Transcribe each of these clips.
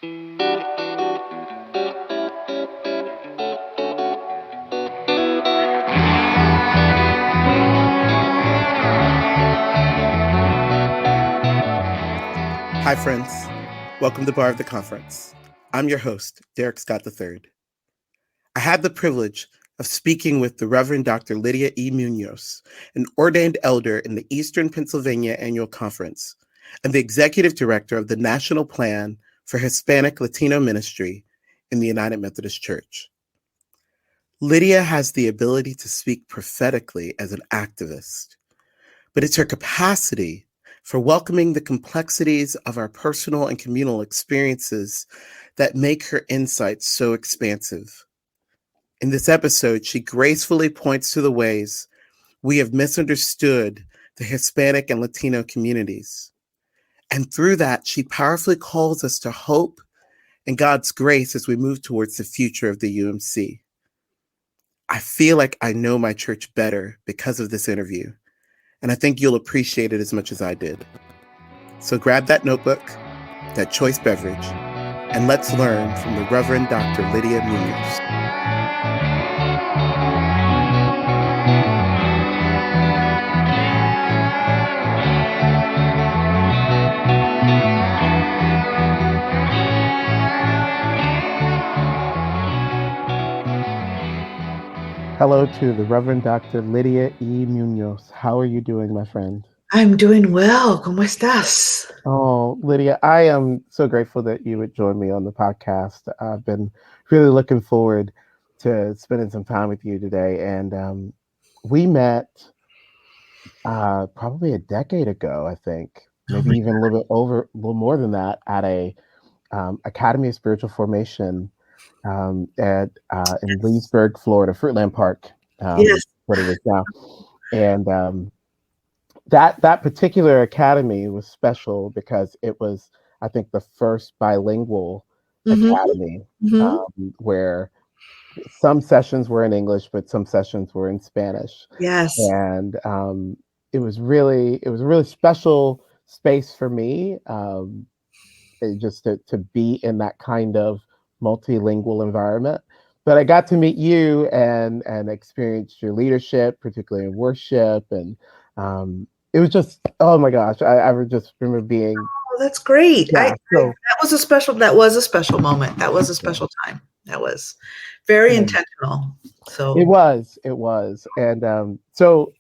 Hi, friends. Welcome to Bar of the Conference. I'm your host, Derek Scott III. I had the privilege of speaking with the Reverend Dr. Lydia E. Muñoz, an ordained elder in the Eastern Pennsylvania Annual Conference and the executive director of the National Plan for Hispanic Latino Ministry in the United Methodist Church. Lydia has the ability to speak prophetically as an activist, but it's her capacity for welcoming the complexities of our personal and communal experiences that make her insights so expansive. In this episode, she gracefully points to the ways we have misunderstood the Hispanic and Latino communities. And through that, she powerfully calls us to hope and God's grace as we move towards the future of the UMC. I feel like I know my church better because of this interview, and I think you'll appreciate it as much as I did. So grab that notebook, that choice beverage, and let's learn from the Reverend Dr. Lydia Muñoz. Hello to the Reverend Dr. Lydia E. Muñoz. How are you doing, my friend? I'm doing well. ¿Cómo estás? Oh, Lydia, I am so grateful that you would join me on the podcast. I've been really looking forward to spending some time with you today. And we met probably a decade ago, I think, maybe even a little more than that, at a Academy of Spiritual Formation in Leesburg, Florida, Fruitland Park, Yes. what it is now. And that particular academy was special because it was, I think, the first bilingual academy where some sessions were in English, but some sessions were in Spanish. Yes. And it was a really special space for me, just to be in that kind of multilingual environment. But I got to meet you and experienced your leadership, particularly in worship, and it was just, oh my gosh, I just remember being. Oh, that's great. Yeah, that was a special moment. That was a special time. That was very intentional. So it was, and so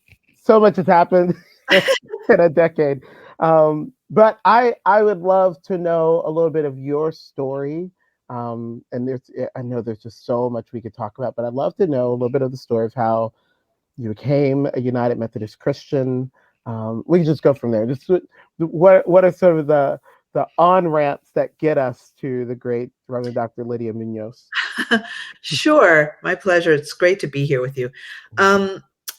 much has happened in a decade. But I would love to know a little bit of your story. And I know there's just so much we could talk about, but I'd love to know a little bit of the story of how you became a United Methodist Christian. We can just go from there. Just what are sort of the on-ramps that get us to the great Reverend Dr. Lydia Muñoz? Sure. My pleasure. It's great to be here with you.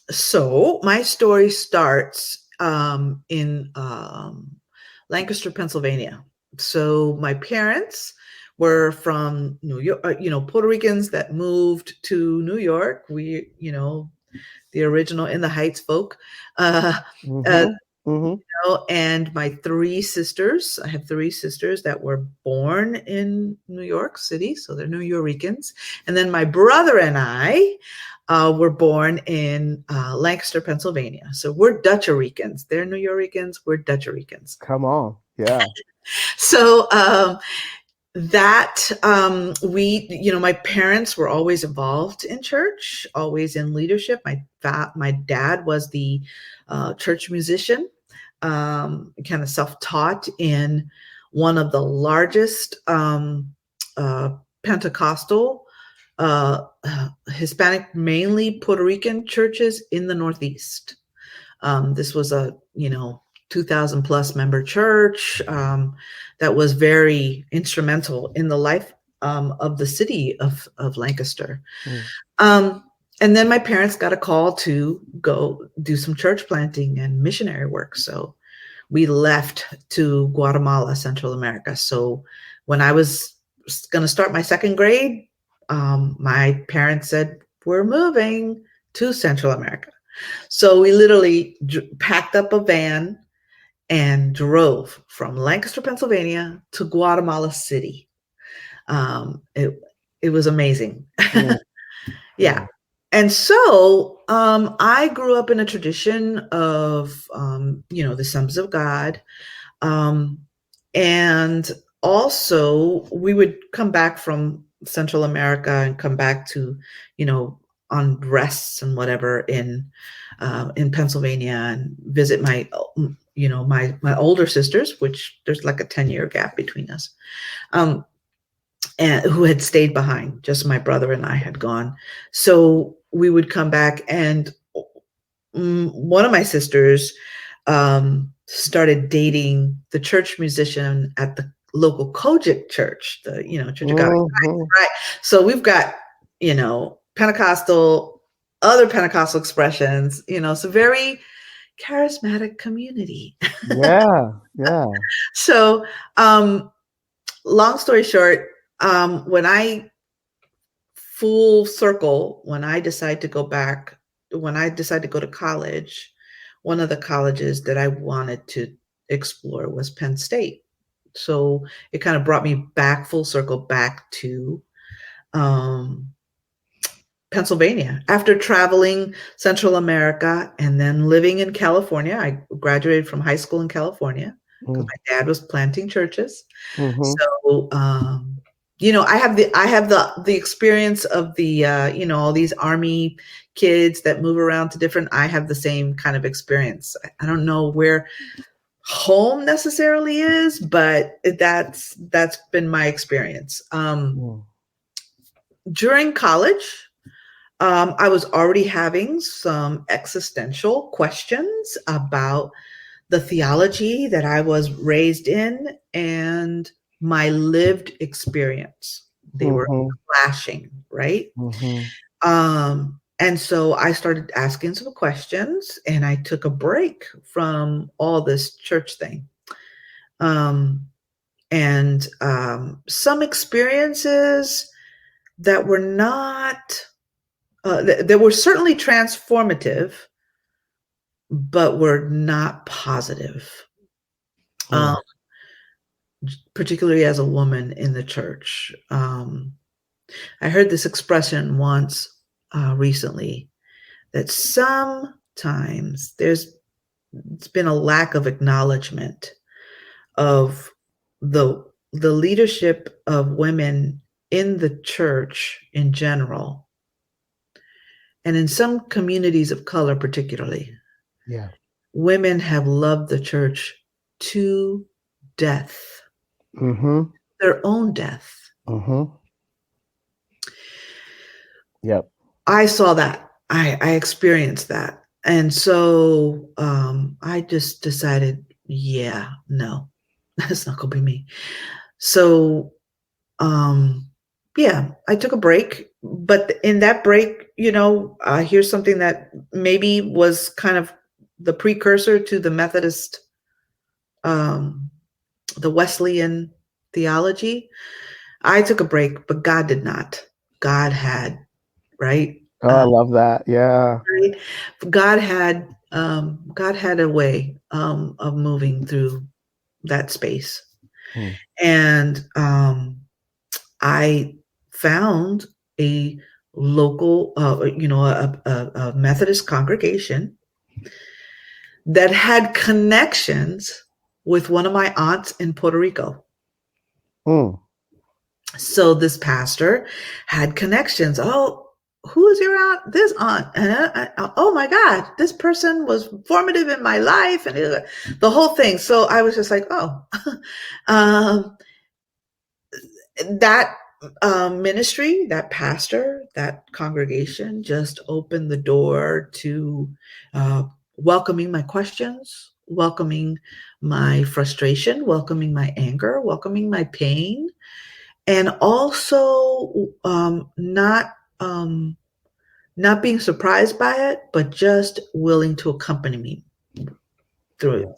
So my story starts in Lancaster, Pennsylvania. So my parents were from New York, Puerto Ricans that moved to New York. We, the original In the Heights folk. And my three sisters, I have three sisters that were born in New York City, so they're New Yorkers. And then my brother and I were born in Lancaster, Pennsylvania. So we're Dutch-Ricans. They're New Yorkers, we're Dutch-Ricans. Come on, yeah. So my parents were always involved in church, always in leadership. My dad was the church musician, kind of self-taught in one of the largest Pentecostal, Hispanic, mainly Puerto Rican churches in the Northeast. This was a 2,000 plus member church that was very instrumental in the life of the city of Lancaster. And then my parents got a call to go do some church planting and missionary work. So we left to Guatemala, Central America. So when I was going to start my second grade, my parents said, we're moving to Central America. So we literally packed up a van and drove from Lancaster, Pennsylvania to Guatemala City. It was amazing. Mm. Yeah. And so I grew up in a tradition of, the Sons of God. And also we would come back from Central America and come back to, on rests and whatever in Pennsylvania and visit my older sisters, which there's like a 10-year gap between us. And who had stayed behind. Just my brother and I had gone. So we would come back, and one of my sisters started dating the church musician at the local Kojic church, the Church of God. Right. So we've got Pentecostal, other Pentecostal expressions. It's a very charismatic community. Yeah. So, long story short, when I decided to go back, when I decided to go to college, one of the colleges that I wanted to explore was Penn State. So it kind of brought me back full circle back to Pennsylvania. After traveling Central America and then living in California, I graduated from high school in California because my dad was planting churches. So, I have the experience of the, all these Army kids that move around to different, I have the same kind of experience. I don't know where home necessarily is, but that's been my experience. During college, I was already having some existential questions about the theology that I was raised in and my lived experience. They were clashing, right? And so I started asking some questions, and I took a break from all this church thing. And some experiences that were not, they were certainly transformative, but were not positive. Particularly as a woman in the church. I heard this expression once recently, that sometimes it's been a lack of acknowledgement of the leadership of women in the church in general, and in some communities of color particularly. Yeah. Women have loved the church to death. Their own death. Yep. I saw that. I experienced that. And so I just decided, no, that's not going to be me. So, I took a break. But in that break, here's something that maybe was kind of the precursor to the Methodist, the Wesleyan theology. I took a break, but God did not. God had, right? Oh, I love that. Yeah. Right? God had a way of moving through that space. And I found a local, a Methodist congregation that had connections with one of my aunts in Puerto Rico. So this pastor had connections. Oh, who is your aunt? This aunt. And oh my God, this person was formative in my life, and the whole thing. So I was just like, that ministry, that pastor, that congregation just opened the door to welcoming my questions, welcoming my frustration, welcoming my anger, welcoming my pain, and also not being surprised by it, but just willing to accompany me through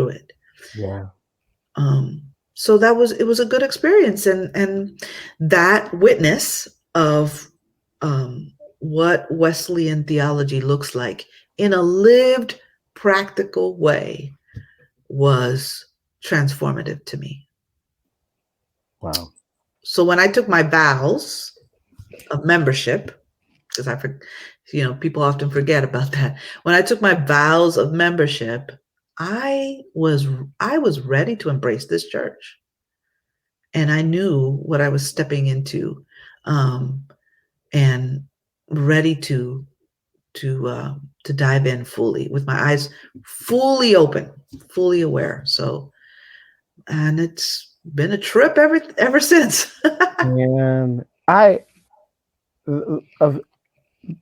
it. Yeah. So it was a good experience, and that witness of what Wesleyan theology looks like in a lived, practical way was transformative to me. Wow. So when I took my vows of membership, because people often forget about that. When I took my vows of membership, I was ready to embrace this church, and I knew what I was stepping into, and ready to dive in fully with my eyes fully open, fully aware. So, and it's been a trip ever since. And of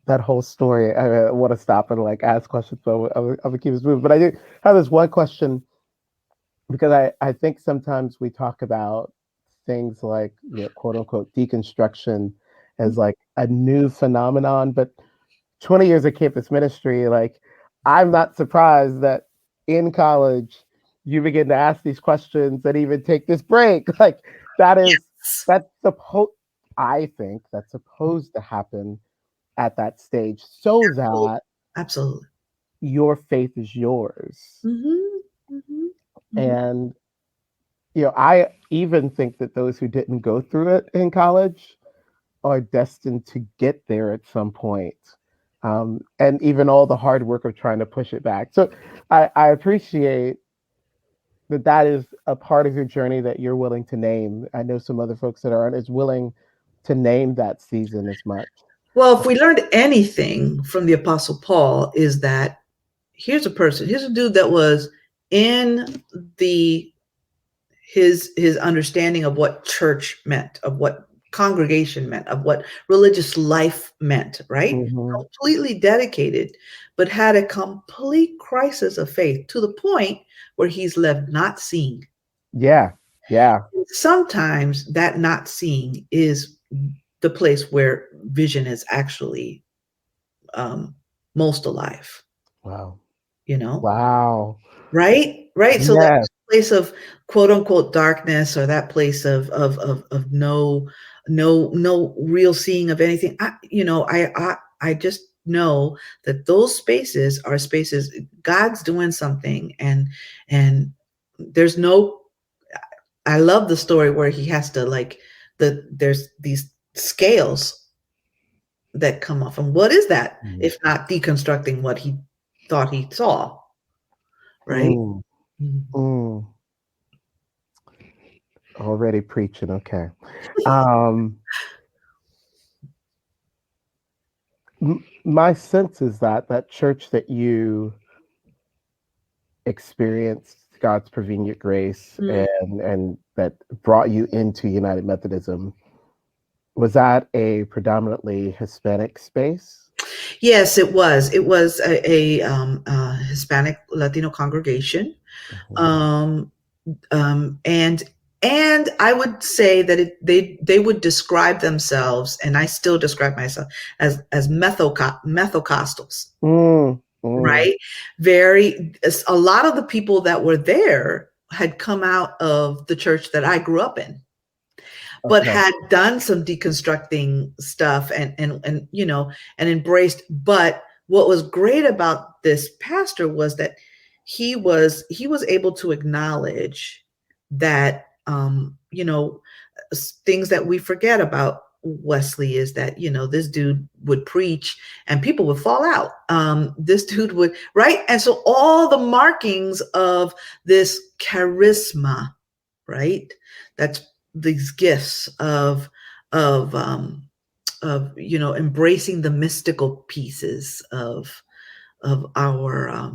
that whole story, I want to stop and like ask questions, but I'm gonna keep this moving. But I do have this one question, because I think sometimes we talk about things like, quote unquote deconstruction as like a new phenomenon, but 20 years of campus ministry, like, I'm not surprised that in college you begin to ask these questions and even take this break. Like, Yes, that's supposed, I think that's supposed to happen at that stage, so that absolutely. your faith is yours. Mm-hmm, mm-hmm, mm-hmm. And I even think that those who didn't go through it in college are destined to get there at some point. And even all the hard work of trying to push it back. So I appreciate that is a part of your journey that you're willing to name. I know some other folks that aren't as willing to name that season as much. Well, if we learned anything from the Apostle Paul, is that here's a dude that was in his understanding of what church meant, of what congregation meant, of what religious life meant, right? Mm-hmm. Completely dedicated, but had a complete crisis of faith to the point where he's left not seeing. Yeah. Yeah. Sometimes that not seeing is the place where vision is actually most alive. Wow. You know, Wow. right. So that Yes. place of quote unquote darkness, or that place of no real seeing of anything. I just know that those spaces are spaces God's doing something, and there's no. I love the story where he has to there's these scales that come off. And what is that if not deconstructing what he thought he saw, right? Mm, Mhm. mm. Already preaching. Okay. Um, my sense is that that church that you experienced God's prevenient grace Mm. and that brought you into United Methodism, was that a predominantly Hispanic space? Yes, it was. It was a Hispanic Latino congregation, Mhm. um, and I would say that they would describe themselves, and I still describe myself as Methocostals. Mm, mm, Right? A lot of the people that were there had come out of the church that I grew up in, but okay. had done some deconstructing stuff and embraced. But what was great about this pastor was that he was able to acknowledge that things that we forget about Wesley is that this dude would preach and people would fall out. This dude would, right? And so all the markings of this charisma, right? That's these gifts of embracing the mystical pieces of our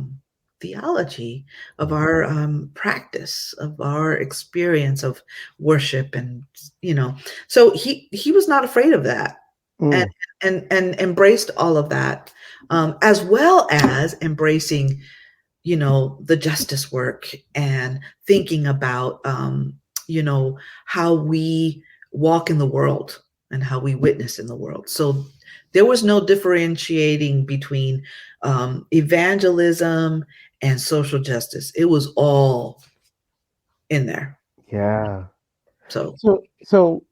theology, of our practice, of our experience of worship, and so he was not afraid of that, and Mm, embraced all of that, as well as embracing the justice work and thinking about how we walk in the world and how we witness in the world. So there was no differentiating between evangelism and social justice. It was all in there. yeah. So So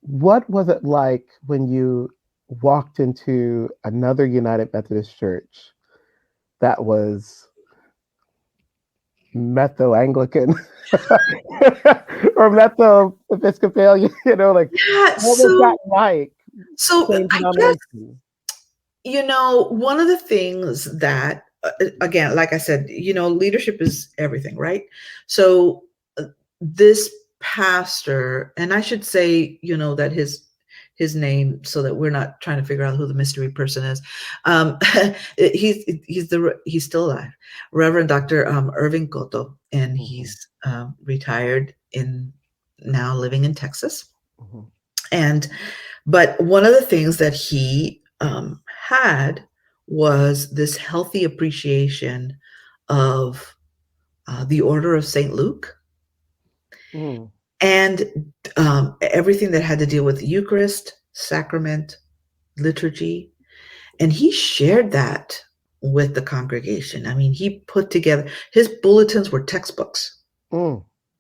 what was it like when you walked into another United Methodist church that was Metho Anglican or Metho Episcopalian, like Yeah. what was that like? So Same I guess, denomination. one of the things that, again, like I said, leadership is everything, right? So this pastor, and I should say, that his name, so that we're not trying to figure out who the mystery person is. He's still alive, Reverend Dr. Irving Cotto, and he's retired now living in Texas. But one of the things that he had was this healthy appreciation of the Order of St. Luke. And everything that had to deal with the Eucharist, sacrament, liturgy. And he shared that with the congregation. I mean, he put together, his bulletins were textbooks,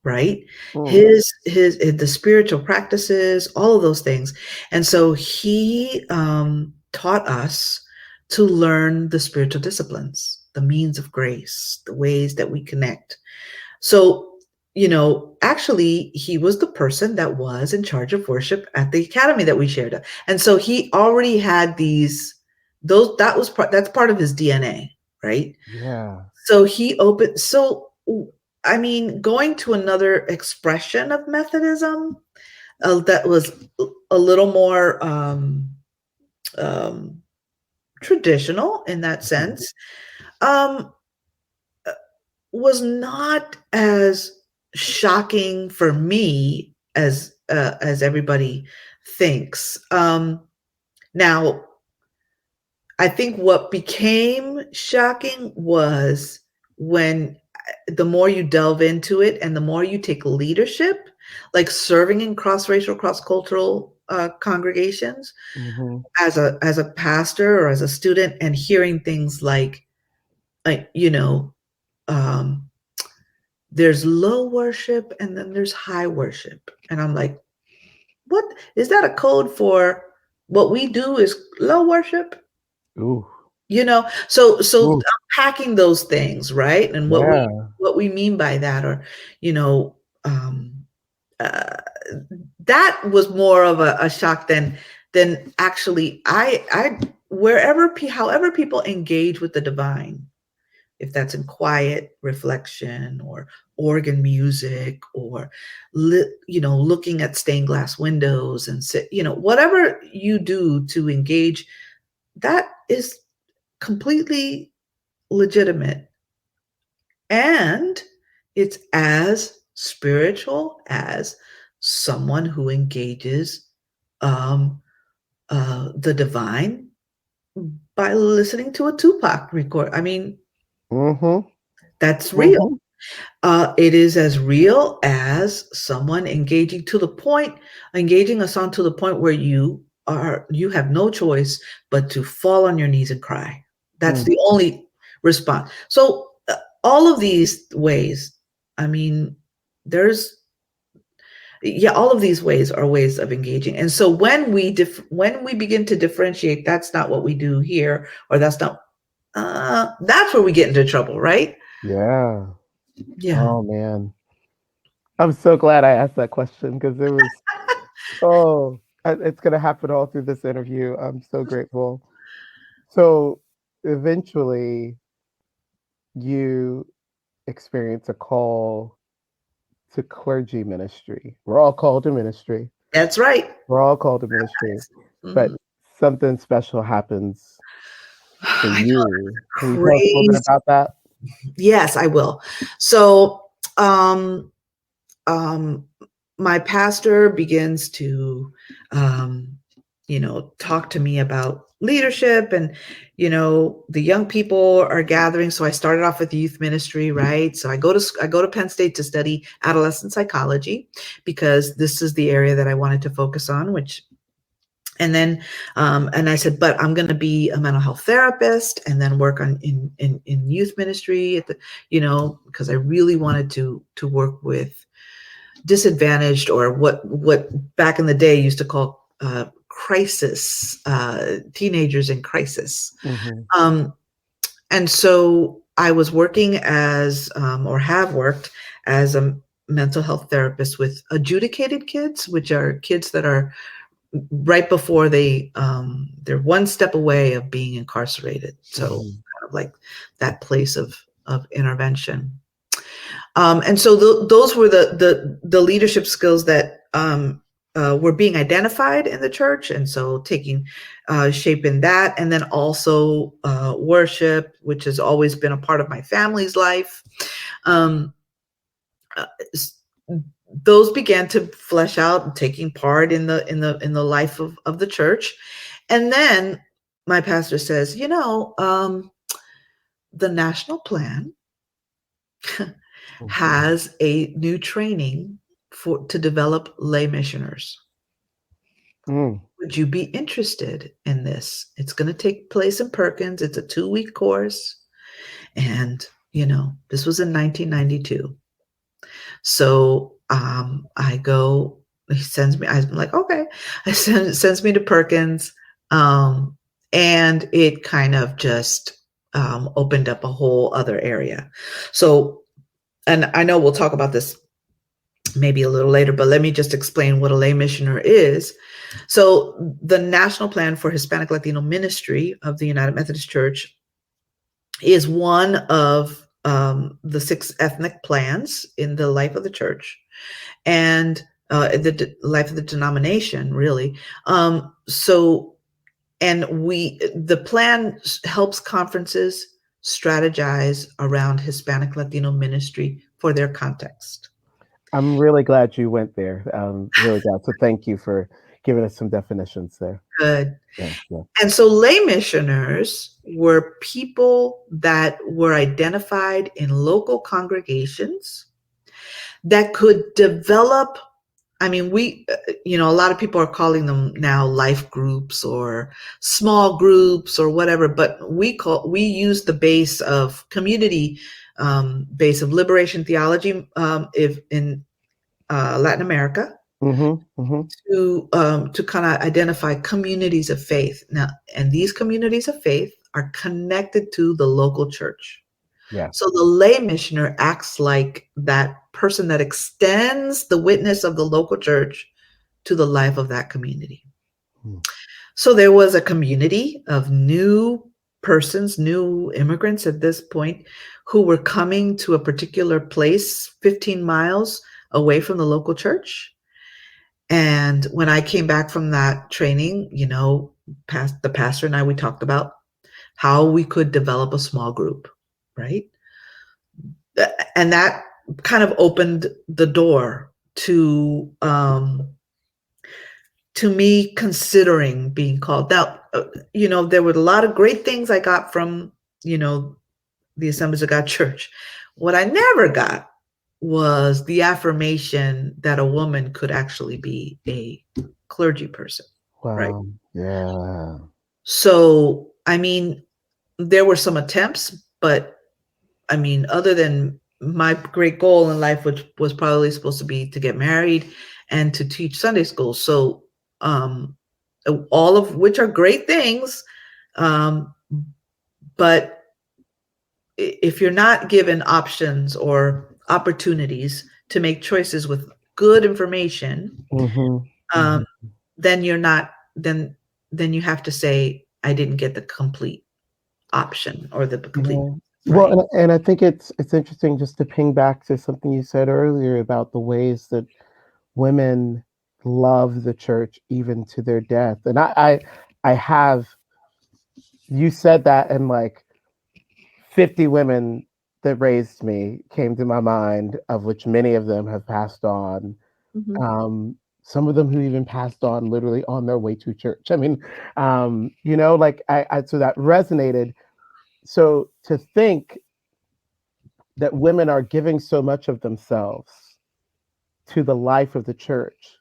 right? The spiritual practices, all of those things. And so he taught us to learn the spiritual disciplines, the means of grace, the ways that we connect. So, actually, he was the person that was in charge of worship at the academy that we shared. And so he already had that's part of his DNA, right? Yeah. So going to another expression of Methodism that was a little more traditional in that sense, was not as shocking for me as everybody thinks. Now, I think what became shocking was when the more you delve into it and the more you take leadership, like serving in cross-racial, cross-cultural congregations as a pastor or as a student, and hearing things like, there's low worship and then there's high worship. And I'm like, what is that a code for? What we do is low worship. Ooh. So unpacking those things, right? And what we mean by that, or that was more of a shock than actually however people engage with the divine, if that's in quiet reflection or organ music or looking at stained glass windows and whatever you do to engage, that is completely legitimate, and it's as spiritual as someone who engages the divine by listening to a Tupac record. I mean, that's real. It is as real as someone engaging a song to the point where you have no choice but to fall on your knees and cry. That's the only response. So all of these ways, I mean, all of these ways are ways of engaging. And so when we begin to differentiate, that's not what we do here, or that's not, that's where we get into trouble, right? Yeah. Yeah. Oh man, I'm so glad I asked that question, because it was it's gonna happen all through this interview. I'm so grateful. So eventually you experience a call to clergy ministry. We're all called to ministry. That's right. We're all called to ministry. But something special happens for you. Can you tell us a little bit about that? Yes, I will. So my pastor begins to talk to me about leadership, and the young people are gathering. So I started off with youth ministry, right? So I go to Penn State to study adolescent psychology, because this is the area that I wanted to focus on, and then and I said, but I'm going to be a mental health therapist and then work in youth ministry at the, because I really wanted to work with disadvantaged, or what back in the day used to call crisis, teenagers in crisis. And so I was working as, or have worked as a mental health therapist with adjudicated kids, which are kids that are right before they're one step away of being incarcerated. So kind of like that place of intervention. And so those were the leadership skills that were being identified in the church, and so taking shape in that, and then also worship, which has always been a part of my family's life. Um, uh, those began to flesh out and taking part in the life of the church. And then my pastor says, the national plan has a new training to develop lay missioners. Would you be interested in this? It's going to take place in Perkins. It's a 2-week course. And, this was in 1992. So I go, he sends me, I'm like, okay. Sends me to Perkins. And it kind of just opened up a whole other area. So, and I know we'll talk about this maybe a little later, but let me just explain what a lay missioner is. So the National Plan for Hispanic Latino Ministry of the United Methodist Church is one of the 6 ethnic plans in the life of the church and the life of the denomination, really. And the plan helps conferences strategize around Hispanic Latino ministry for their context. I'm really glad you went there. Really glad. So thank you for giving us some definitions there. Good. Yeah. And so lay missioners were people that were identified in local congregations that could develop. I mean, a lot of people are calling them now life groups or small groups or whatever, but we use the base of community, base of liberation theology, if in Latin America, to kind of identify communities of faith. Now, and these communities of faith are connected to the local church. Yeah. So the lay missioner acts like that person that extends the witness of the local church to the life of that community. So there was a community of new persons, new immigrants at this point, who were coming to a particular place 15 miles away from the local church. And when I came back from that training, the pastor and I, we talked about how we could develop a small group, right? And that kind of opened the door to me considering being called. Now, there were a lot of great things I got from, the Assemblies of God Church. What I never got was the affirmation that a woman could actually be a clergy person. Wow. Right? Yeah. So, I mean, there were some attempts, but I mean, other than my great goal in life, which was probably supposed to be to get married and to teach Sunday school. So, all of which are great things. But if you're not given options or opportunities to make choices with good information, then you're not, then you have to say, I didn't get the complete option or the complete. Yeah. Well, and I think it's interesting just to ping back to something you said earlier about the ways that women love the church even to their death. And I have, you said that, and like 50 women that raised me came to my mind, of which many of them have passed on. Some of them who even passed on literally on their way to church. I mean, like I so that resonated. So to think that women are giving so much of themselves to the life of the church,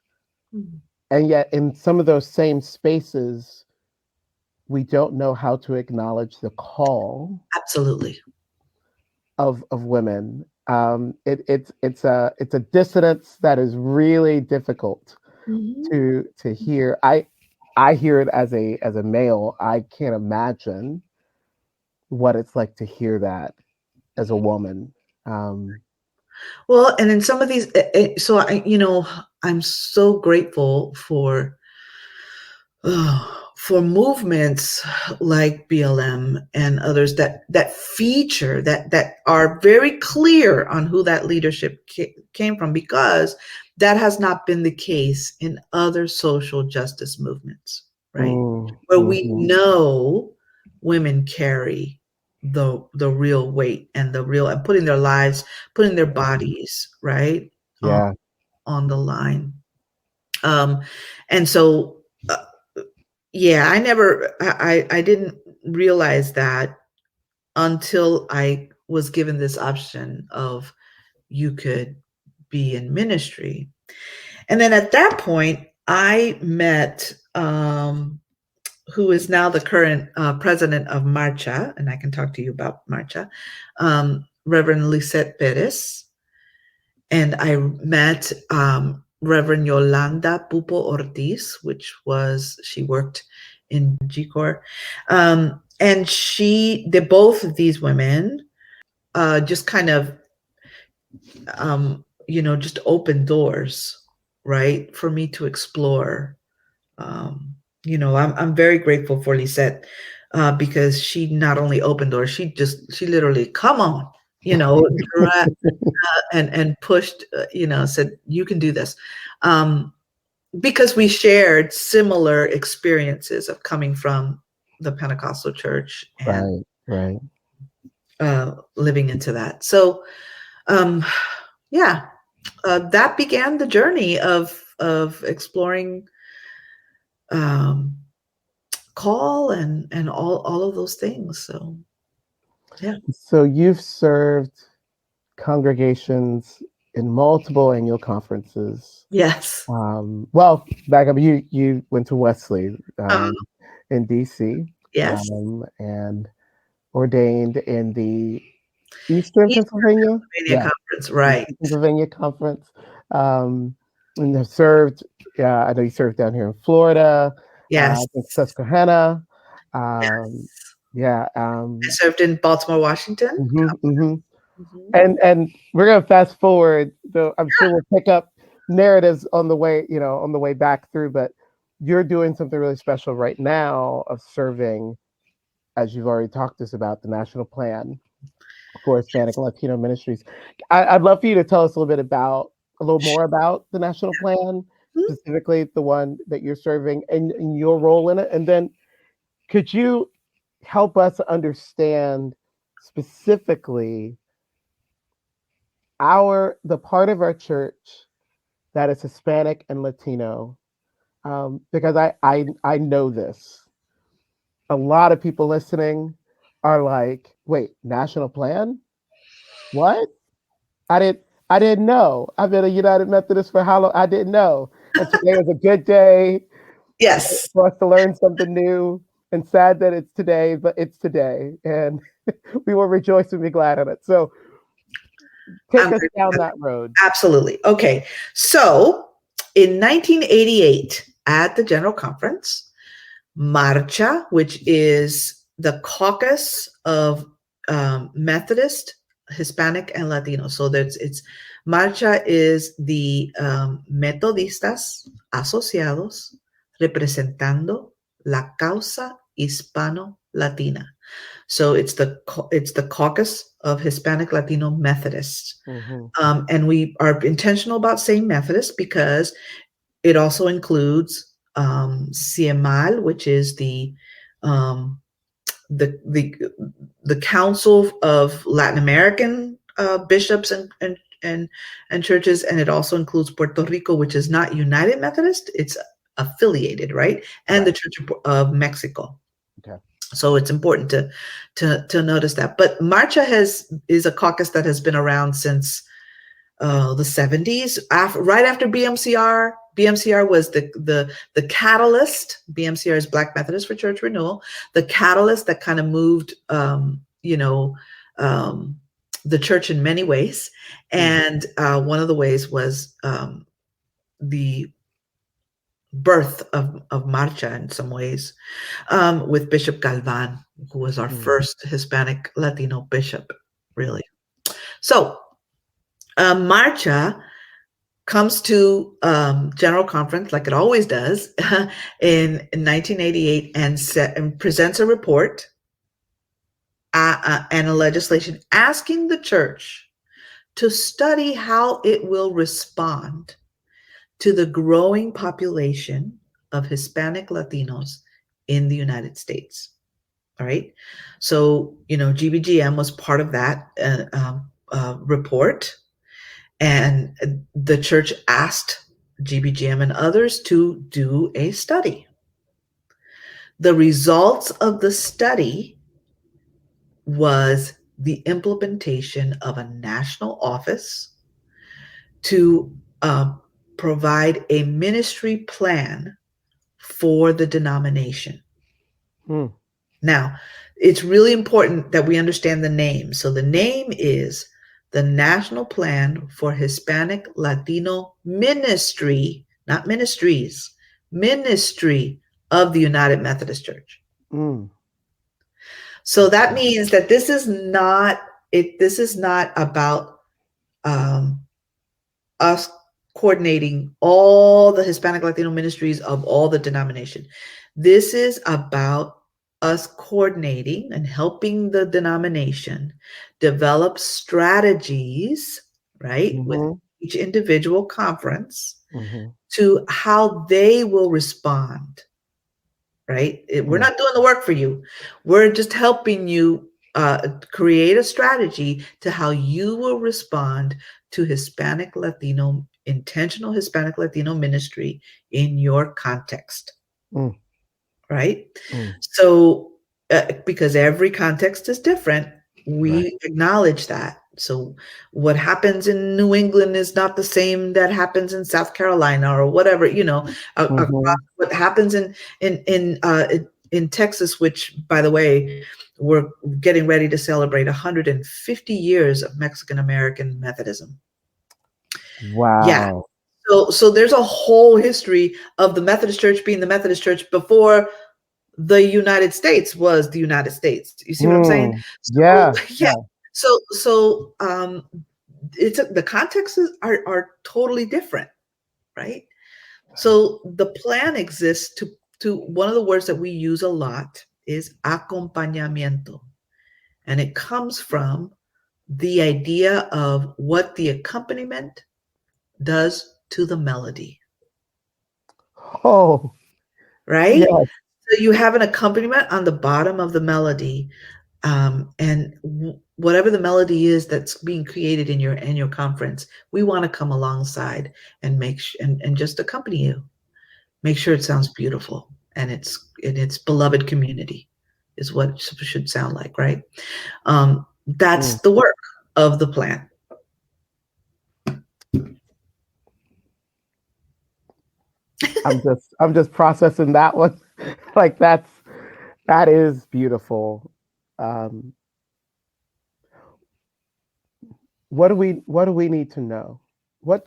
and yet in some of those same spaces, we don't know how to acknowledge the call. Absolutely. Of women. It's a dissonance that is really difficult to hear. I hear it as a male. I can't imagine what it's like to hear that as a woman. Well, and in some of these, so I'm so grateful for movements like BLM and others that feature that are very clear on who that leadership came from, because that has not been the case in other social justice movements, right? Where we know women carry the real weight and and putting their lives, putting their bodies, right, on the line. And so yeah, I didn't realize that until I was given this option of you could be in ministry. And then at that point, I met who is now the current president of Marcha, and I can talk to you about Marcha, Reverend Lisette Perez. And I met Reverend Yolanda Pupo Ortiz, she worked in G-Corps. And both of these women just kind of, just opened doors, right, for me to explore. I'm very grateful for Lisette because she not only opened doors, she literally, come on, and pushed, said, you can do this. Because we shared similar experiences of coming from the Pentecostal church and living into that. So, that began the journey of exploring call and all of those things. So, yeah. So you've served congregations in multiple annual conferences. Yes. Well, back up, you went to Wesley in DC. Yes. And ordained in the Eastern Pennsylvania Conference, right? Pennsylvania Conference, and have served. Yeah, I know you served down here in Florida. Yes, I think Susquehanna. Yes. I served in Baltimore, Washington. And we're gonna fast forward, though I'm sure we'll pick up narratives on the way back through, but you're doing something really special right now of serving, as you've already talked to us about, the national plan for Hispanic and Latino ministries. I'd love for you to tell us a little more about the national plan, specifically the one that you're serving and your role in it. And then could you help us understand specifically the part of our church that is Hispanic and Latino? Because I know this. A lot of people listening are like, wait, national plan? What? I didn't know. I've been a United Methodist for how long? I didn't know. And today was a good day. Yes. For us to learn something new, and sad that it's today, but it's today. And we will rejoice and be glad in it. So take us down that road. Absolutely. Okay. So in 1988 at the General Conference, Marcha, which is the caucus of Methodist, Hispanic, and Latino. So Marcha is the Metodistas asociados representando la causa hispano-latina. So it's the caucus of Hispanic, Latino, Methodists. And we are intentional about saying Methodist because it also includes CIEMAL, which is the Council of Latin American bishops and churches, and it also includes Puerto Rico, which is not United Methodist; it's affiliated, right? And the Church of Mexico. Okay. So it's important to notice that. But Marcha is a caucus that has been around since the 70s, right after BMCR. BMCR was the catalyst. BMCR is Black Methodist for Church Renewal, the catalyst that kind of moved, the church in many ways. And one of the ways was the birth of Marcha in some ways, with Bishop Galvan, who was our first Hispanic Latino bishop, really. So Marcha comes to General Conference, like it always does, in 1988, and presents a report and a legislation asking the church to study how it will respond to the growing population of Hispanic Latinos in the United States. All right. So, GBGM was part of that report. And the church asked GBGM and others to do a study. The results of the study was the implementation of a national office to provide a ministry plan for the denomination. Now, it's really important that we understand the name. So the name is the National Plan for Hispanic Latino Ministry, not ministries, ministry of the United Methodist Church. So that means that this is not about us coordinating all the Hispanic Latino ministries of all the denomination. This is about us coordinating and helping the denomination develop strategies, right, with each individual conference to how they will respond, right? We're not doing the work for you. We're just helping you create a strategy to how you will respond to Hispanic Latino, intentional Hispanic Latino ministry in your context. Right? So, because every context is different, we acknowledge that. So what happens in New England is not the same that happens in South Carolina or whatever, what happens in Texas, which, by the way, we're getting ready to celebrate 150 years of Mexican American Methodism. Wow. Yeah. So there's a whole history of the Methodist Church being the Methodist Church before the United States was the United States. You see what I'm saying? So, yeah. So it's the contexts are totally different, right? So the plan exists to one of the words that we use a lot is acompañamiento, and it comes from the idea of what the accompaniment does to the melody. Oh, right? Yes. So you have an accompaniment on the bottom of the melody, and whatever the melody is that's being created in your annual conference, we want to come alongside and and just accompany you. Make sure it sounds beautiful and it's beloved community is what it should sound like, right? That's the work of the plan. I'm just processing that one. Like that is beautiful. What do we need to know? What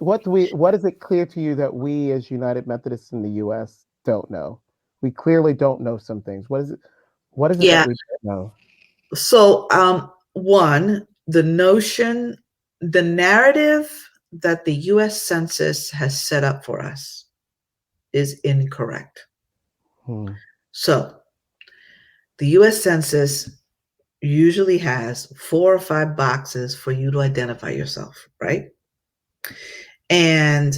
is it clear to you that we as United Methodists in the US don't know? We clearly don't know some things. What is it that we don't know? So one, the narrative that the US Census has set up for us is incorrect. So the US Census usually has 4 or 5 boxes for you to identify yourself, right? And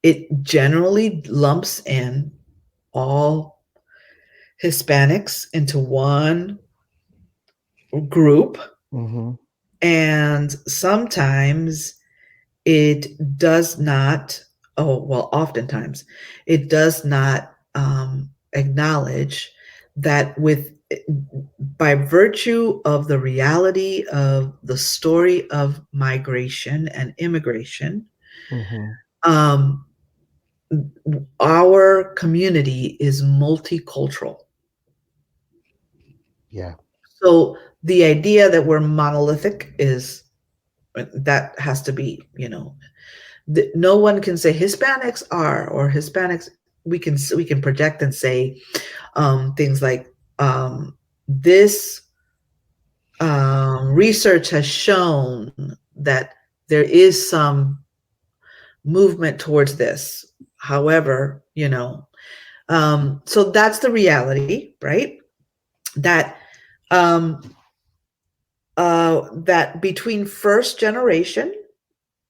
it generally lumps in all Hispanics into one group. And sometimes it does not, oftentimes it does not acknowledge that by virtue of the reality of the story of migration and immigration, our community is multicultural. Yeah. So the idea that we're monolithic that has to be, no one can say Hispanics are, or Hispanics, we can project and say things like this research has shown that there is some movement towards this. However, so that's the reality, right? That that between first generation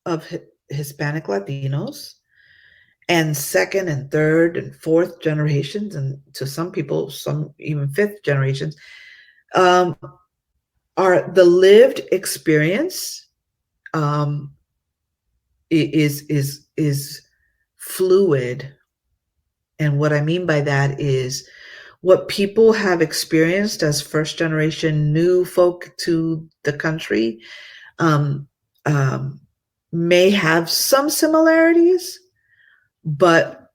of Hispanic Latinos and second and third and fourth generations, and to some people, some even fifth generations, are the lived experience is fluid. And what I mean by that is what people have experienced as first generation new folk to the country may have some similarities, but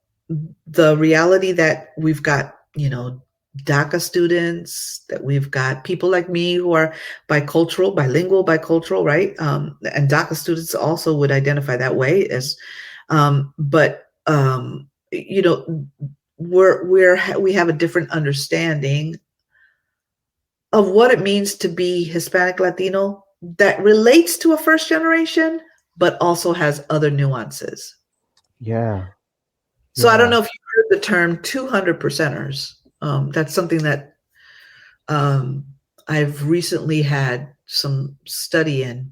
the reality that we've got, DACA students, that we've got people like me who are bilingual, bicultural, right? And DACA students also would identify that way as, we have a different understanding of what it means to be Hispanic Latino that relates to a first generation, but also has other nuances. Yeah. So I don't know if you heard the term 200 percenters. That's something that I've recently had some study in.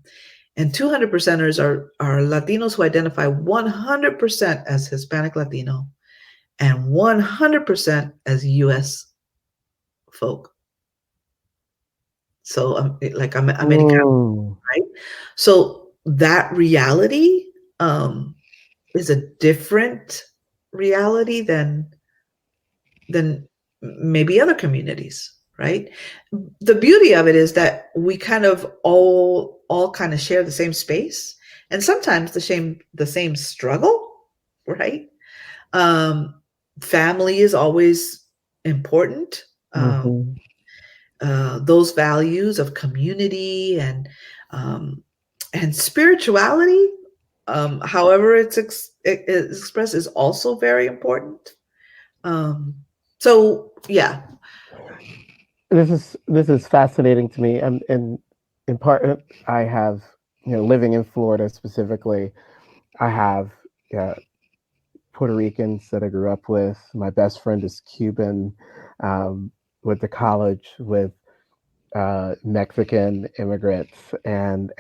And 200 percenters are Latinos who identify 100% as Hispanic Latino and 100% as U.S. folk. So I'm American, right? So that reality is a different reality than maybe other communities, right? The beauty of it is that we kind of all kind of share the same space, and sometimes the same struggle, right? Family is always important. Those values of community and spirituality, however it's expressed, is also very important. So yeah, this is fascinating to me, and in part, I have, living in Florida specifically, I have Puerto Ricans that I grew up with. My best friend is Cuban. Went to college with Mexican immigrants, and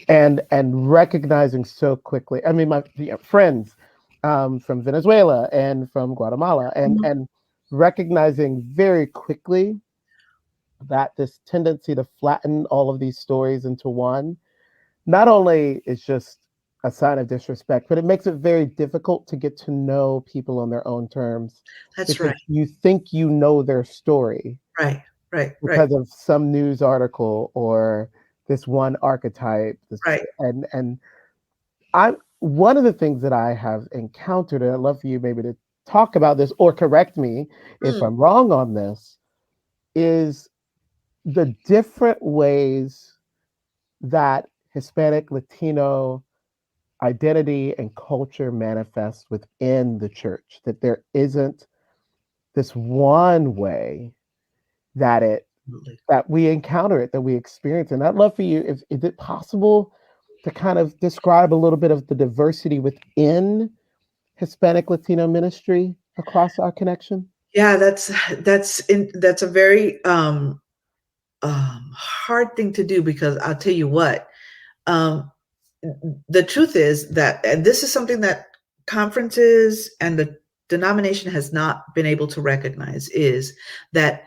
recognizing so quickly. I mean, my friends from Venezuela and from Guatemala, and recognizing very quickly that this tendency to flatten all of these stories into one, not only is just a sign of disrespect, but it makes it very difficult to get to know people on their own terms. That's right. You think you know their story. Right. Because of some news article or this one archetype. Right. And one of the things that I have encountered, and I'd love for you maybe to talk about this or correct me if I'm wrong on this, is the different ways that Hispanic, Latino identity and culture manifests within the church, that there isn't this one way that we encounter it, that we experience. And I'd love for you, is it possible to kind of describe a little bit of the diversity within Hispanic Latino ministry across our connection? Yeah, that's a very hard thing to do, because I'll tell you what, the truth is that, and this is something that conferences and the denomination has not been able to recognize, is that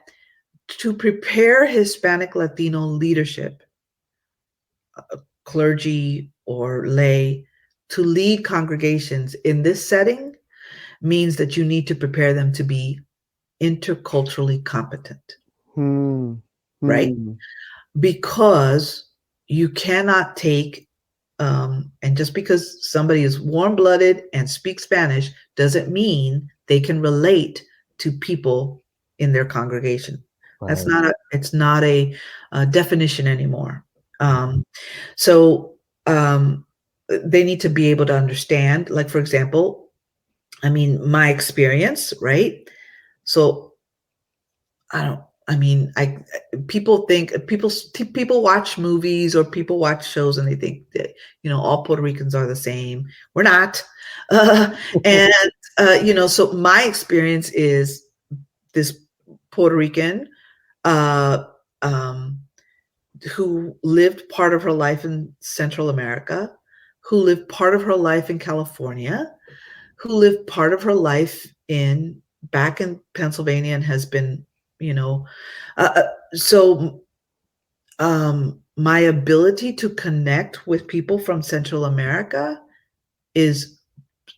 to prepare Hispanic Latino leadership, clergy or lay, to lead congregations in this setting means that you need to prepare them to be interculturally competent. Right? Because you cannot take, and just because somebody is warm-blooded and speaks Spanish doesn't mean they can relate to people in their congregation. Right. It's not a definition anymore. So they need to be able to understand, like, for example, I mean, my experience, right? So I mean, people watch movies or people watch shows and they think that, all Puerto Ricans are the same. We're not. And, so my experience is this Puerto Rican uh, um, who lived part of her life in Central America, who lived part of her life in California, who lived part of her life back in Pennsylvania and has been, so my ability to connect with people from Central America is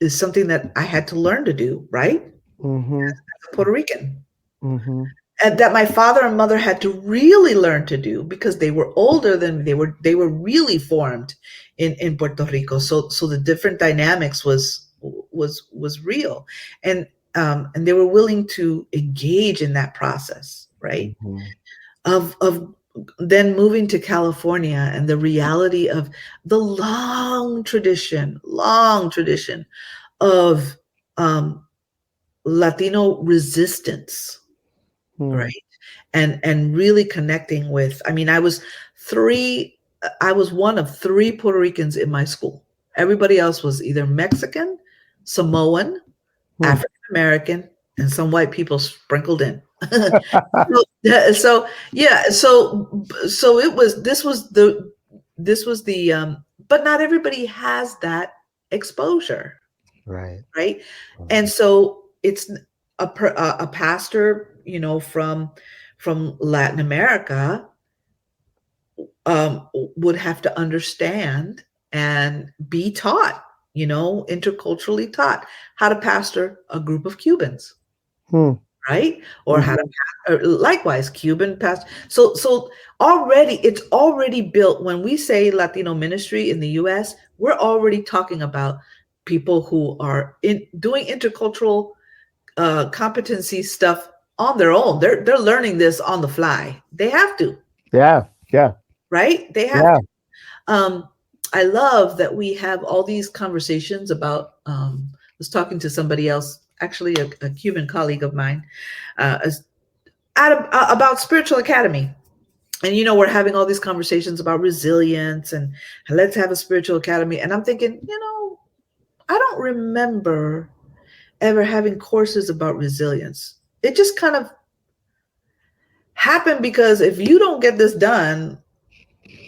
something that I had to learn to do, right? Mm-hmm. As a Puerto Rican. Mm-hmm. And that my father and mother had to really learn to do because they were older than they were really formed in Puerto Rico. So the different dynamics was real. And they were willing to engage in that process, right? Mm-hmm. Of then moving to California and the reality of the long tradition of Latino resistance, right? And really connecting with, I mean, I was one of 3 Puerto Ricans in my school. Everybody else was either Mexican, Samoan, African American, and some white people sprinkled in. So this was the but not everybody has that exposure, Right. And so it's a pastor, from Latin America would have to understand and be taught, interculturally taught how to pastor a group of Cubans, right? Or how to likewise Cuban pastor. So already it's already built. When we say Latino ministry in the U.S., we're already talking about people who are doing intercultural competency stuff on their own. They're learning this on the fly. They have to. Yeah. Right? They have to. I love that we have all these conversations about. I was talking to somebody else, actually a Cuban colleague of mine, about Spiritual Academy. And we're having all these conversations about resilience and let's have a Spiritual Academy. And I'm thinking, I don't remember ever having courses about resilience. It just kind of happened because if you don't get this done,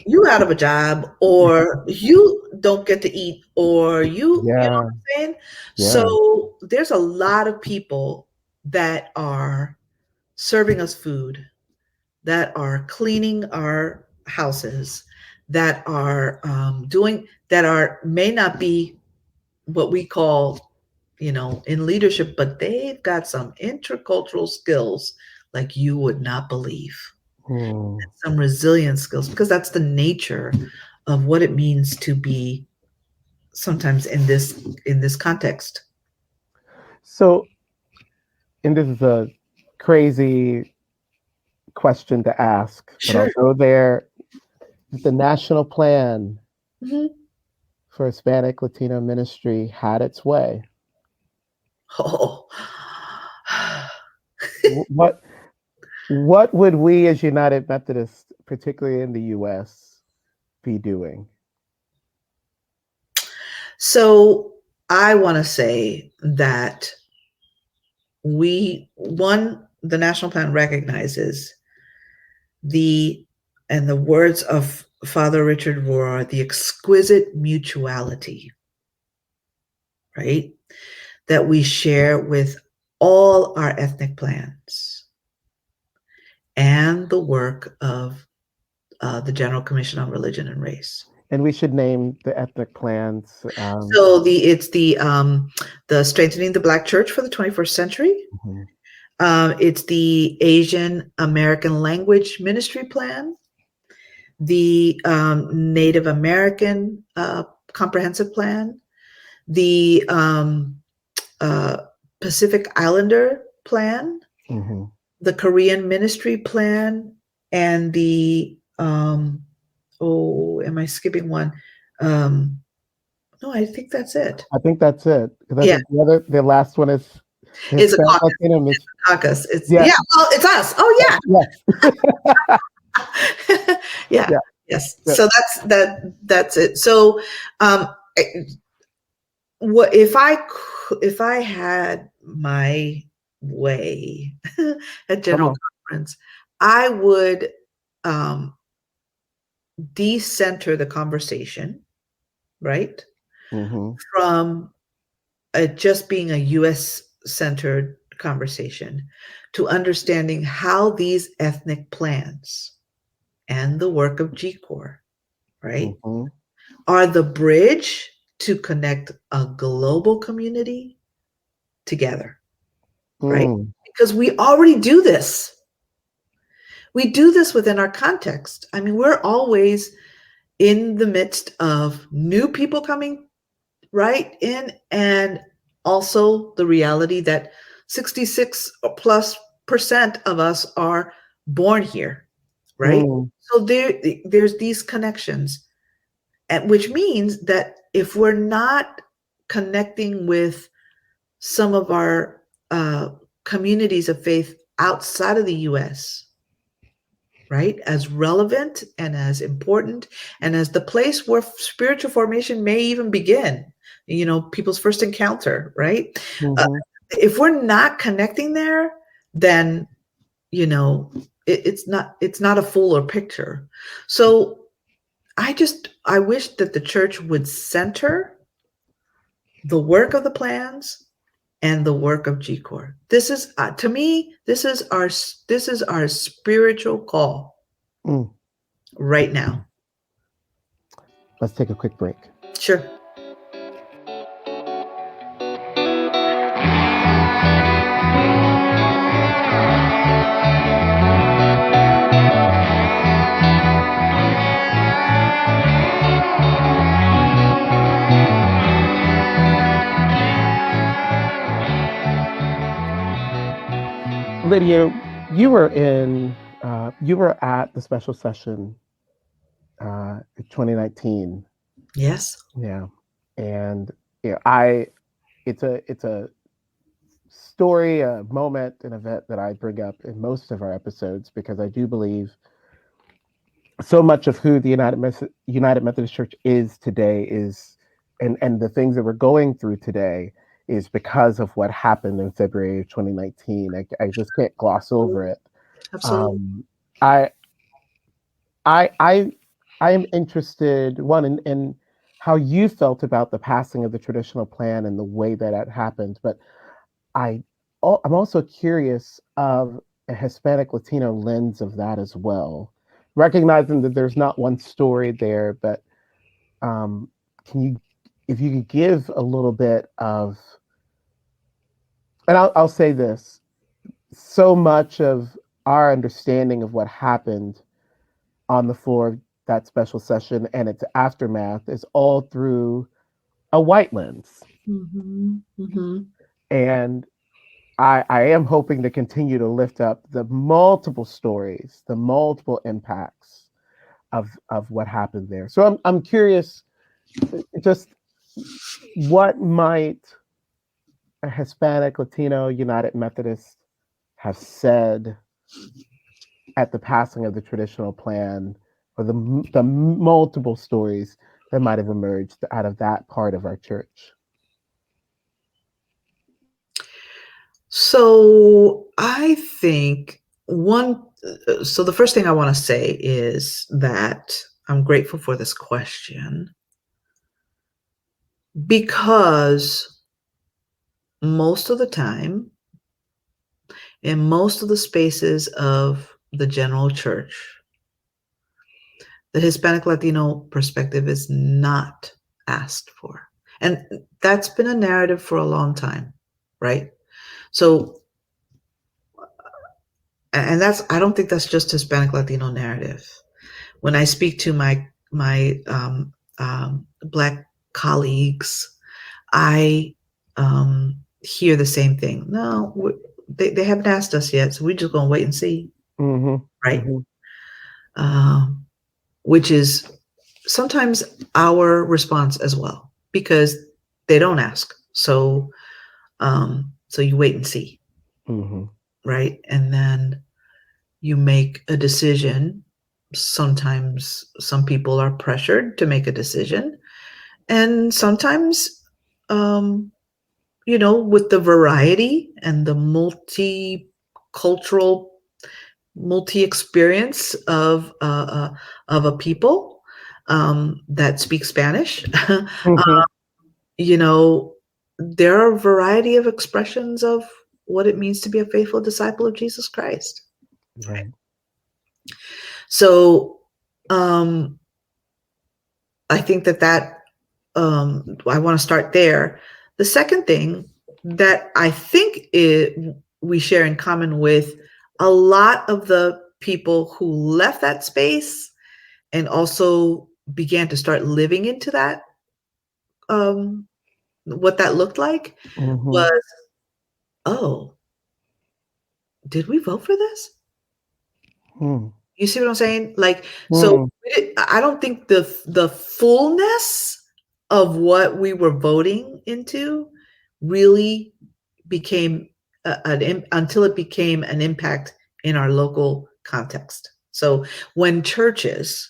you out of a job, or you don't get to eat, or you know what I'm saying? Yeah. So there's a lot of people that are serving us food, that are cleaning our houses, that are may not be what we call, in leadership, but they've got some intercultural skills like you would not believe. Some resilience skills, because that's the nature of what it means to be sometimes in this context. So, and this is a crazy question to ask, but I'll go there. The national plan for Hispanic Latino ministry had its way. Oh. What would we as United Methodists, particularly in the U.S., be doing? So I want to say that the national plan recognizes and the words of Father Richard Rohr, the exquisite mutuality, right, that we share with all our ethnic plans and the work of the General Commission on Religion and Race. And we should name the ethnic plans. So it's the Strengthening the Black Church for the 21st Century. It's the Asian American Language Ministry Plan, the Native American Comprehensive Plan, the Pacific Islander Plan, the Korean Ministry Plan, and the am I skipping one? No, I think that's it. I think that's it. Yeah. The last one is It's a caucus. Latino Ministry. Caucus. It's Yeah. well, it's us. Oh yeah. Yes. Yeah. Yeah. Yes. Yeah. So that's it. So what if I had my way at General Conference, I would decenter the conversation, right? From just being a US centered conversation to understanding how these ethnic plans and the work of GCOR, right, are the bridge to connect a global community together, right? Because we already do this. We do this within our context. I mean, we're always in the midst of new people coming right in, and also the reality that 66+% of us are born here, right? So there's these connections, and which means that if we're not connecting with some of our communities of faith outside of the US, right, as relevant and as important and as the place where spiritual formation may even begin, people's first encounter, right? If we're not connecting there, then it's not a fuller picture. So I wish that the church would center the work of the plans and the work of GCOR. This is to me, this is our spiritual call right now. Let's take a quick break. Sure. Lydia, you were at the special session in 2019. Yes. Yeah. And it's a story, a moment, an event that I bring up in most of our episodes, because I do believe so much of who the United Methodist Church is today is, and the things that we're going through today is because of what happened in February of 2019. I just can't gloss over it. Absolutely. I am interested, one, in how you felt about the passing of the traditional plan and the way that it happened, but I'm also curious of a Hispanic Latino lens of that as well, recognizing that there's not one story there, but if you could give a little bit of, and I'll say this, so much of our understanding of what happened on the floor of that special session and its aftermath is all through a white lens. And I am hoping to continue to lift up the multiple stories, the multiple impacts of what happened there. So I'm curious, just what might a Hispanic, Latino, United Methodist have said at the passing of the traditional plan, or the multiple stories that might have emerged out of that part of our church? So I think so the first thing I want to say is that I'm grateful for this question, because most of the time, in most of the spaces of the general church, the Hispanic Latino perspective is not asked for. And that's been a narrative for a long time, right? So, and I don't think that's just Hispanic Latino narrative. When I speak to my Black colleagues, I hear the same thing. No, they haven't asked us yet, so we're just going to wait and see, right? Which is sometimes our response as well, because they don't ask. So So you wait and see, right? And then you make a decision. Sometimes some people are pressured to make a decision. And sometimes, with the variety and the multicultural, multi-experience of a people that speak Spanish, there are a variety of expressions of what it means to be a faithful disciple of Jesus Christ. Right. So I think that I want to start there. The second thing that I think we share in common with a lot of the people who left that space and also began to start living into that, what that looked like was, oh, did we vote for this? You see what I'm saying? Like, so I don't think the fullness of what we were voting into really became until it became an impact in our local context. So when churches,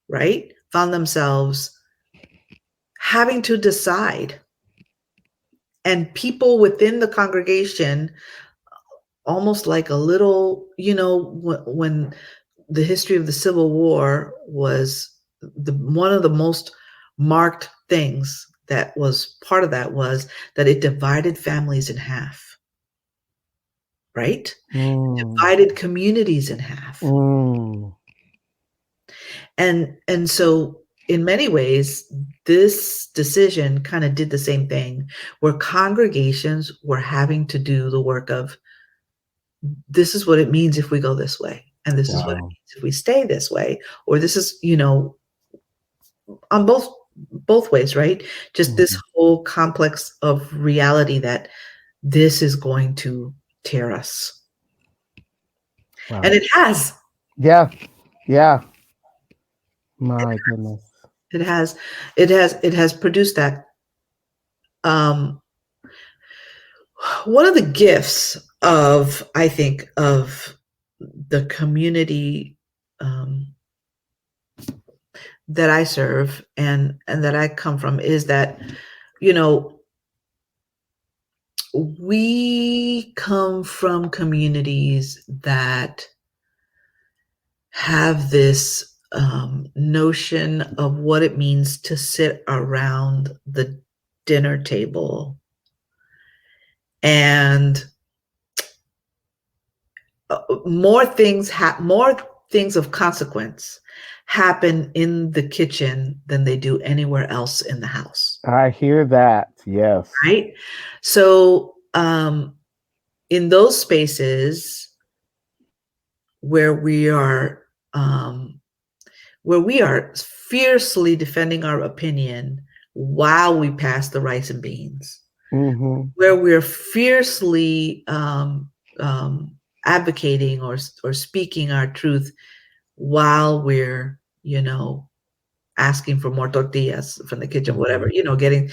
right, found themselves having to decide, and people within the congregation, almost like a little, when the history of the Civil War was one of the most marked things that was part of that was that it divided families in half, right? Divided communities in half. And so in many ways, this decision kind of did the same thing, where congregations were having to do the work of, this is what it means if we go this way. And this is what it means if we stay this way, or this is, on both ways, right? Just this whole complex of reality that this is going to tear us. Wow. And it has. Yeah. My goodness. It has produced that. One of the gifts of, I think, of the community that I serve and that I come from is that, we come from communities that have this notion of what it means to sit around the dinner table, and more things of consequence happen in the kitchen than they do anywhere else in the house. I hear that. Yes. Right. So in those spaces where we are fiercely defending our opinion while we pass the rice and beans, where we're fiercely advocating or speaking our truth while we're, asking for more tortillas from the kitchen, whatever, getting,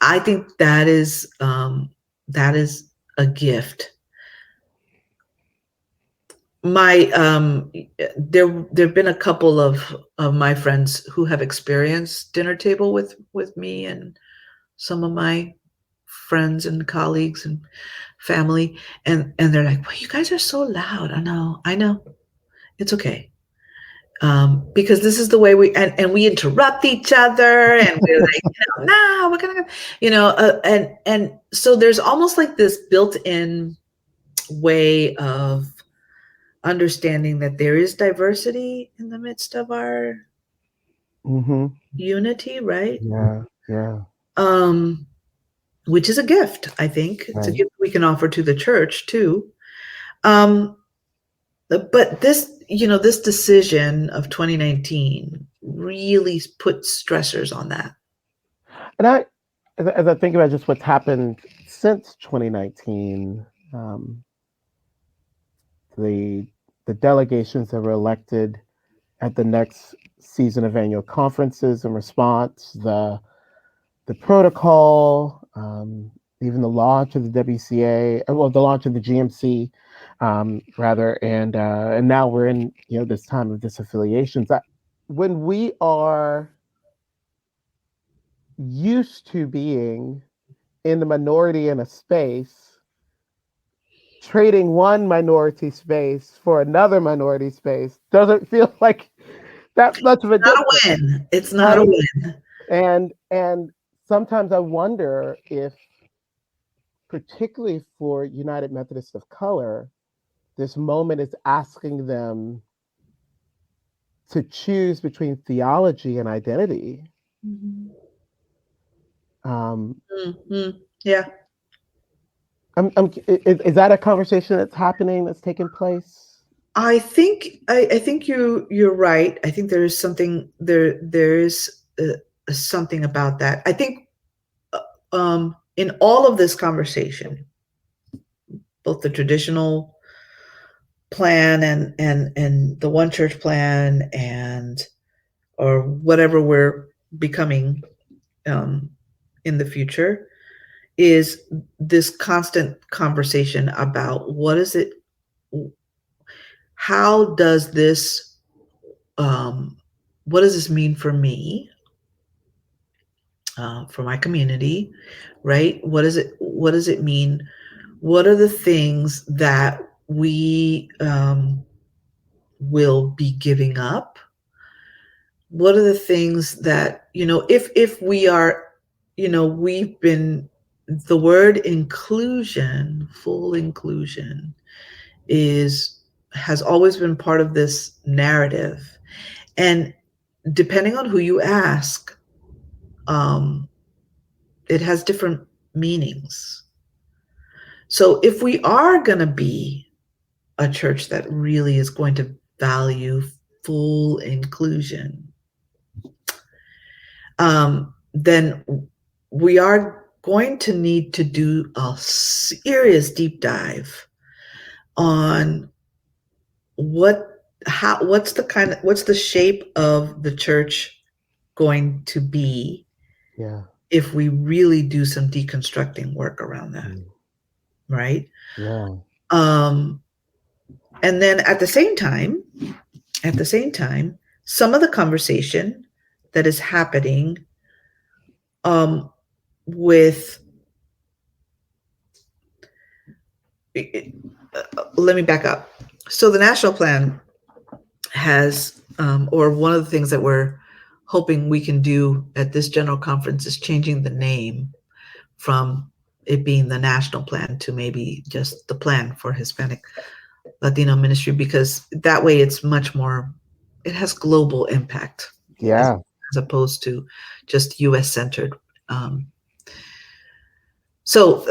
I think that is a gift. There've been a couple of my friends who have experienced dinner table with me and some of my friends and colleagues and family, and they're like, well, you guys are so loud. I know, it's okay. Because this is the way we we interrupt each other, and we're like, no, we're gonna, and so there's almost like this built-in way of understanding that there is diversity in the midst of our unity, right? Yeah. Which is a gift, I think. It's a gift we can offer to the church too. But this, this decision of 2019 really put stressors on that. And as I think about just what's happened since 2019, the delegations that were elected at the next season of annual conferences in response, the protocol, even the launch of the WCA, well, the launch of the GMC, rather, and now we're in this time of disaffiliations. When we are used to being in the minority in a space, trading one minority space for another minority space doesn't feel like that much of a Not a difference. win. It's not a win. And sometimes I wonder if, particularly for United Methodists of color, this moment is asking them to choose between theology and identity. Mm-hmm. Mm-hmm. Yeah. Is that a conversation that's happening, that's taking place? I think you're right. I think there is something something about that. I think in all of this conversation, both the traditional plan and the one church plan or whatever we're becoming in the future, is this constant conversation about how does this what does this mean for me, for my community, right? What does it mean? What are the things that we will be giving up? What are the things that, if we are, we've been, the word inclusion, full inclusion, has always been part of this narrative. And depending on who you ask, it has different meanings. So if we are going to be a church that really is going to value full inclusion, then we are going to need to do a serious deep dive on what's the shape of the church going to be, if we really do some deconstructing work around that. Right? Yeah. And then at the same time, some of the conversation that is happening with, let me back up. So the national plan has, or one of the things that we're hoping we can do at this general conference, is changing the name from it being the national plan to maybe just the plan for Hispanic Latino ministry, because that way it's much more, it has global impact. Yeah. As opposed to just US centered. So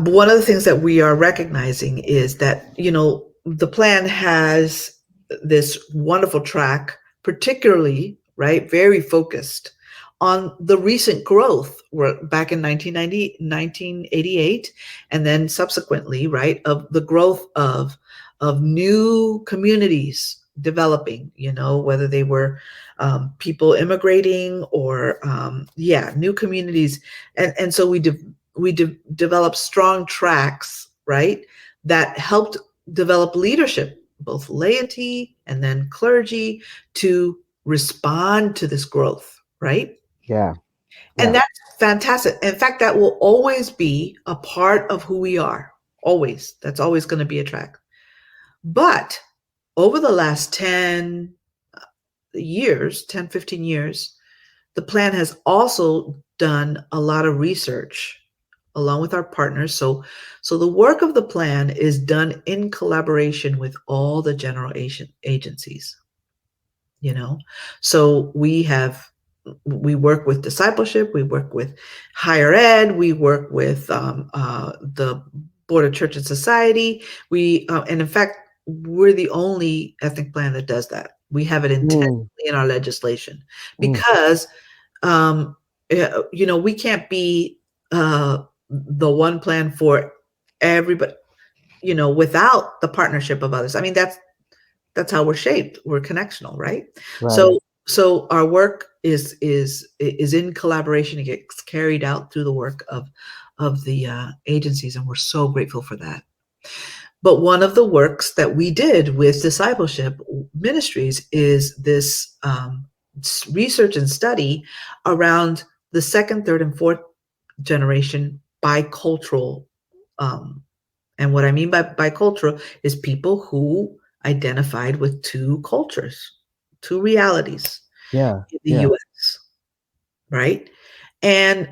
one of the things that we are recognizing is that, the plan has this wonderful track, particularly, right, very focused on the recent growth back in 1988, and then subsequently, right, of the growth of new communities developing, whether they were people immigrating or new communities, and so we developed strong tracks, right, that helped develop leadership, both laity and then clergy, to respond to this growth, right? Yeah. And that's fantastic. In fact, that will always be a part of who we are. Always. That's always going to be a track. But over the last 10 years, 10, 15 years, the plan has also done a lot of research along with our partners. So the work of the plan is done in collaboration with all the general agencies, So we work with discipleship, we work with higher ed, we work with the Board of Church and Society. And in fact, we're the only ethnic plan that does that. We have it intentionally in our legislation because, we can't be the one plan for everybody, without the partnership of others. I mean, that's how we're shaped. We're connectional, right? So our work is in collaboration. It gets carried out through the work of agencies, and we're so grateful for that. But one of the works that we did with discipleship ministries is this research and study around the second, third, and fourth generation bicultural. And what I mean by bicultural is people who identified with two cultures, two realities in the US, right? And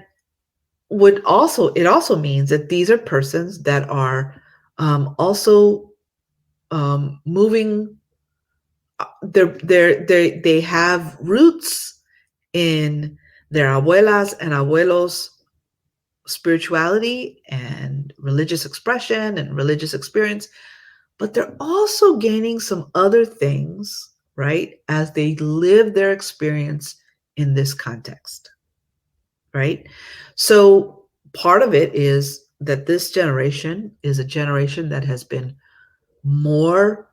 it also means that these are persons that are also moving. They have roots in their abuelas and abuelos spirituality and religious expression and religious experience, but they're also gaining some other things, right, as they live their experience in this context, right? So part of it is that this generation is a generation that has been more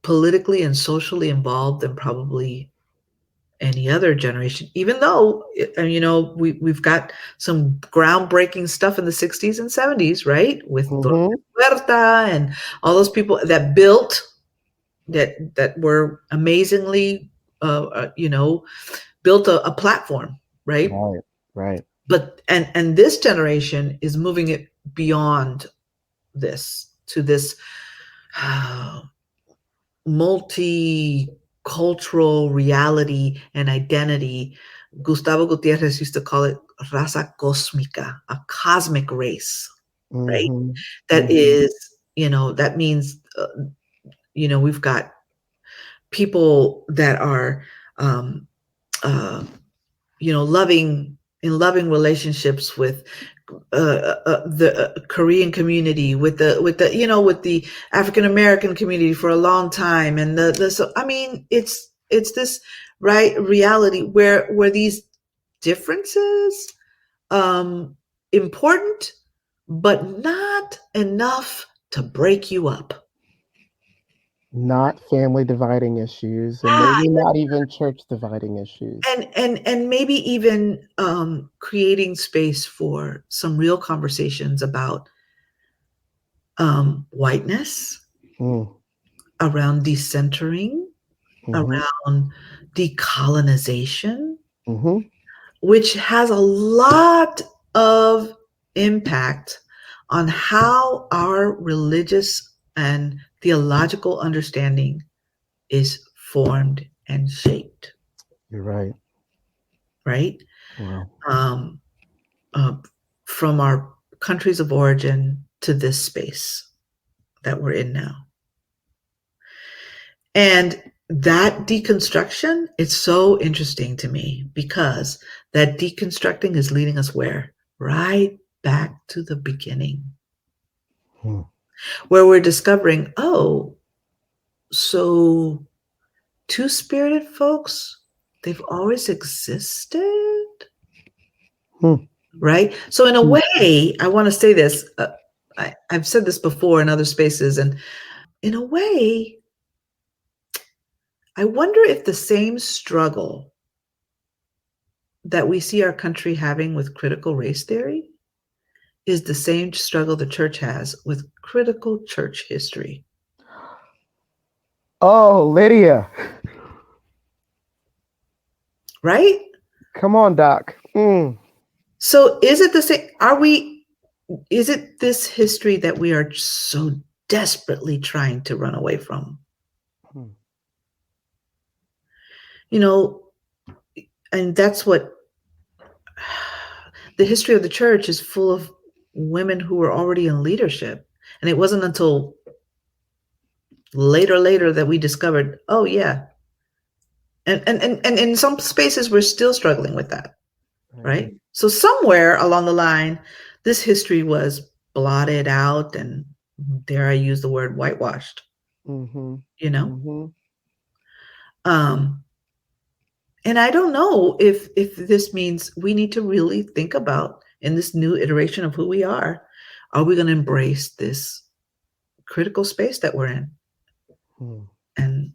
politically and socially involved than probably any other generation, even though, we've got some groundbreaking stuff in the 60s and 70s, right? With Huerta and all those people that built, that were amazingly, built a platform, right? Right. But, and this generation is moving it beyond this to this multicultural reality and identity. Gustavo Gutierrez used to call it raza cósmica, a cosmic race, right? That is, that means, we've got people that are, loving relationships with the Korean community, with the African American community for a long time, and so I mean, it's this reality where these differences important, but not enough to break you up. Not family dividing issues, and maybe not even church dividing issues. And maybe even creating space for some real conversations about whiteness, around decentering, around decolonization, which has a lot of impact on how our religious and theological understanding is formed and shaped. You're right. Right? Wow. From our countries of origin to this space that we're in now. And that deconstruction, it's so interesting to me, because that deconstructing is leading us where? Right back to the beginning. Where we're discovering, so two-spirited folks, they've always existed, right? So in a way, I want to say this, I've said this before in other spaces, and in a way, I wonder if the same struggle that we see our country having with critical race theory is the same struggle the church has with critical church history. Oh, Lydia. Right? Come on, Doc. So is it the same? Is it this history that we are so desperately trying to run away from? And that's what the history of the church is full of, women who were already in leadership. And it wasn't until later that we discovered, oh yeah. And in some spaces, we're still struggling with that, right? So somewhere along the line, this history was blotted out, and dare I use the word whitewashed, and I don't know if this means we need to really think about, in this new iteration of who we are we going to embrace this critical space that we're in? And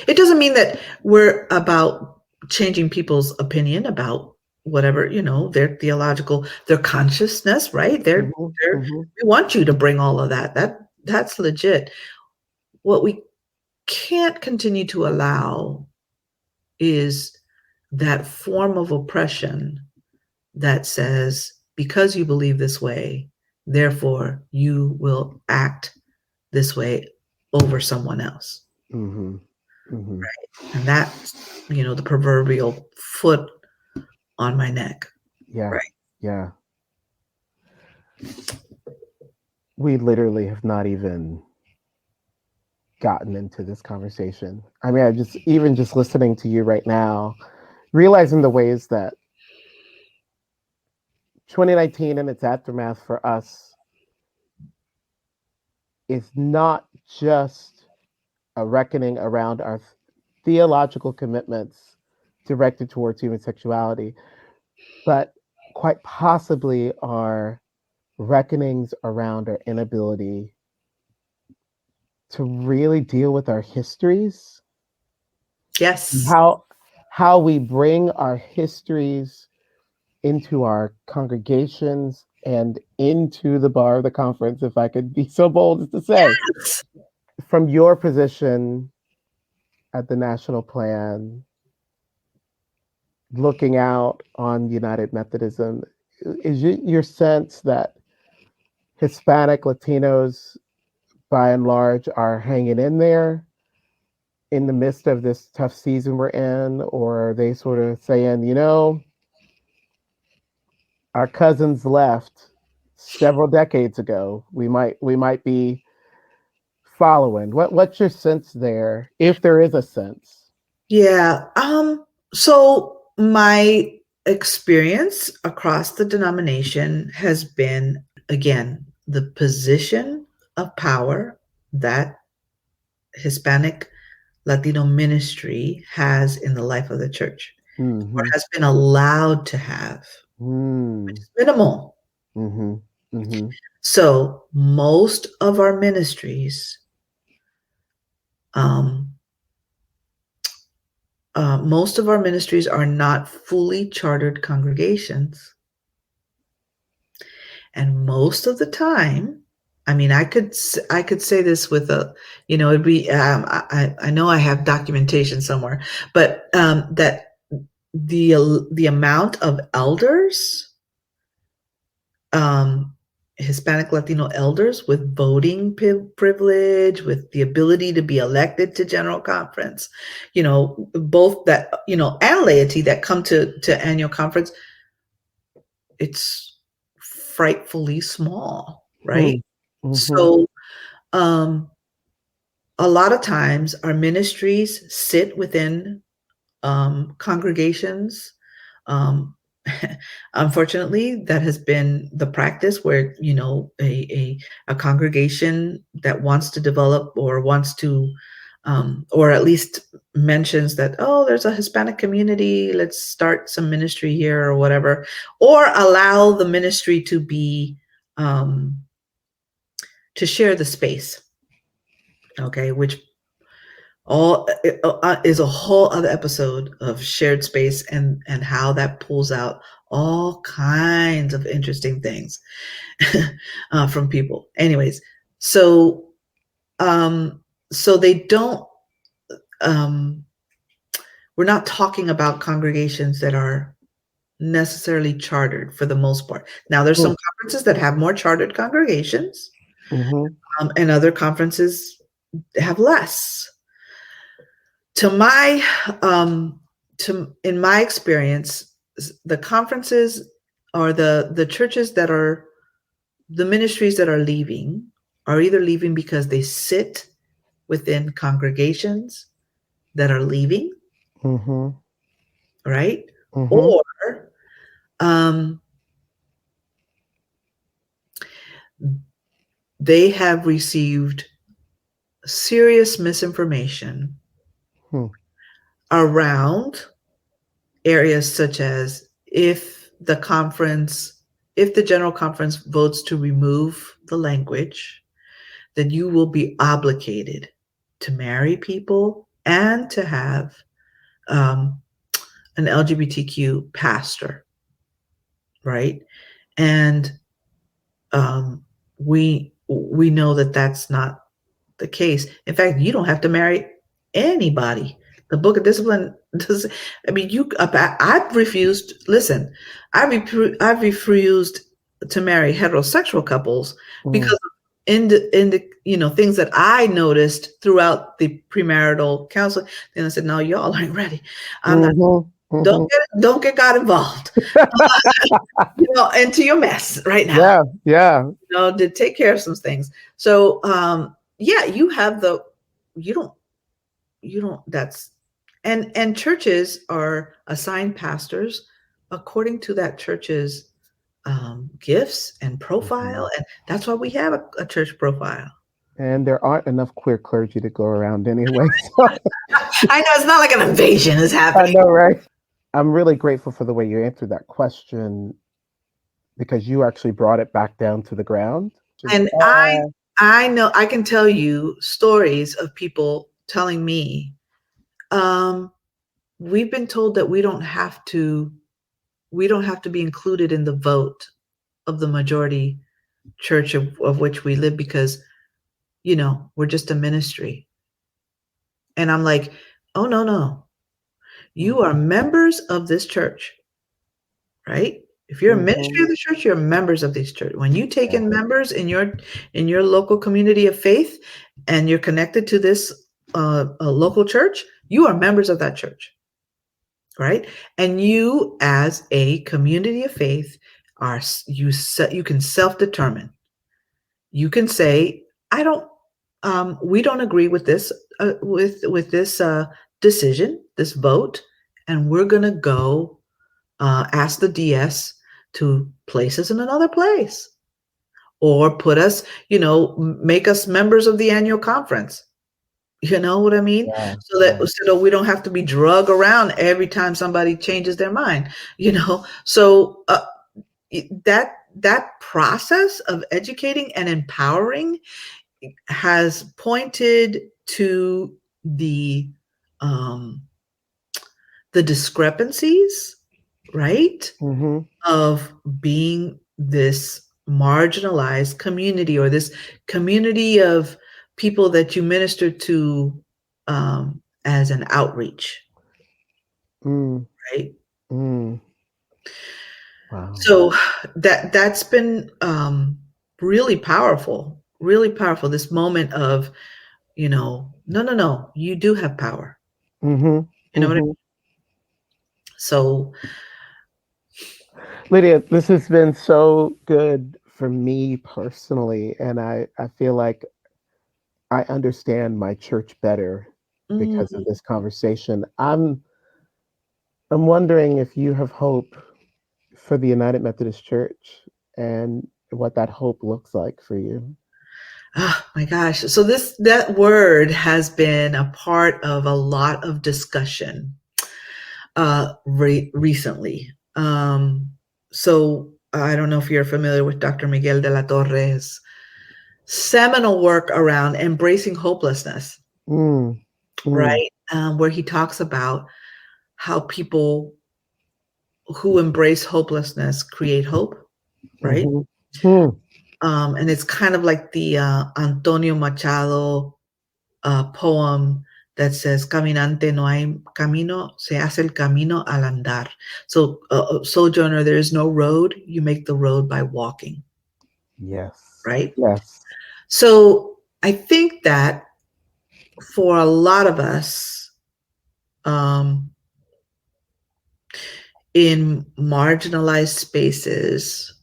it doesn't mean that we're about changing people's opinion about whatever, their theological, their consciousness, right? Mm-hmm. We want you to bring all of that. That's legit. What we can't continue to allow is that form of oppression that says, because you believe this way, therefore you will act this way over someone else. Mm-hmm. Mm-hmm. Right. And that's, the proverbial foot on my neck. Yeah. Right. Yeah. We literally have not even gotten into this conversation. I mean, I just listening to you right now, realizing the ways that 2019 and its aftermath for us is not just a reckoning around our theological commitments directed towards human sexuality, but quite possibly our reckonings around our inability to really deal with our histories. Yes. How we bring our histories into our congregations and into the bar of the conference, if I could be so bold as to say. Yes. From your position at the national plan, looking out on United Methodism, is your sense that Hispanic Latinos, by and large, are hanging in there in the midst of this tough season we're in, or are they sort of saying, our cousins left several decades ago. We might be following. What's your sense there, if there is a sense? Yeah. So my experience across the denomination has been, again, the position of power that Hispanic Latino ministry has in the life of the church, or has been allowed to have, which is minimal. So most of our ministries, are not fully chartered congregations. And most of the time, I mean, I could say this with it'd be, I know I have documentation somewhere, but that the amount of elders, Hispanic Latino elders with voting privilege, with the ability to be elected to general conference, both that, and laity that come to annual conference, it's frightfully small, right? So a lot of times our ministries sit within congregations. Unfortunately, that has been the practice where, a congregation that wants to develop or wants to, or at least mentions that, oh, there's a Hispanic community, let's start some ministry here or whatever, or allow the ministry to be, to share the space. Okay, which all is a whole other episode of shared space and how that pulls out all kinds of interesting things from people. Anyways, so they don't. We're not talking about congregations that are necessarily chartered for the most part. Now, there's some conferences that have more chartered congregations, and other conferences have less. In my experience, the conferences or the churches that are, the ministries that are leaving are either leaving because they sit within congregations that are leaving, right? Or they have received serious misinformation around areas such as, if the general conference votes to remove the language, then you will be obligated to marry people and to have an LGBTQ pastor. right? And we know that that's not the case. In fact, you don't have to marry anybody. The Book of Discipline does. I mean, I've refused. Listen, I've refused to marry heterosexual couples because of in the things that I noticed throughout the premarital counseling. Then I said, no, y'all ain't ready. I'm not. Don't get God involved. Into your mess right now. Yeah. To take care of some things. So you have you don't that's and churches are assigned pastors according to that church's gifts and profile, and that's why we have a church profile. And there aren't enough queer clergy to go around anyway. So. I know it's not like an invasion is happening. I know, right? I'm really grateful for the way you answered that question, because you actually brought it back down to the ground. And I know I can tell you stories of people telling me, we've been told that we don't have to be included in the vote of the majority church of which we live because, we're just a ministry. And I'm like, oh, no. You are members of this church, right? If you're a ministry of the church, you're members of this church. When you take in members in your local community of faith and you're connected to this a local church, you are members of that church, right? And you, as a community of faith, you can self-determine. You can say, we don't agree with this with this decision, this vote, and we're going to go ask the DS to place us in another place, or put us, make us members of the annual conference. You know what I mean? Yeah, so that we don't have to be drug around every time somebody changes their mind. So that process of educating and empowering has pointed to the discrepancies, right? Of being this marginalized community, or this community of people that you minister to as an outreach, right? Wow. So that's been really powerful, this moment of, no, you do have power. You know what I mean? So, Lydia, this has been so good for me personally, and I feel like I understand my church better because of this conversation. I'm wondering if you have hope for the United Methodist Church and what that hope looks like for you. Oh my gosh. So that word has been a part of a lot of discussion recently. So I don't know if you're familiar with Dr. Miguel de la Torre's seminal work around embracing hopelessness, right? Where he talks about how people who embrace hopelessness create hope, right? And it's kind of like the Antonio Machado poem that says, "Caminante no hay camino, se hace el camino al andar." So, sojourner, there is no road. You make the road by walking. Yes. Right? Yes. So I think that for a lot of us, in marginalized spaces,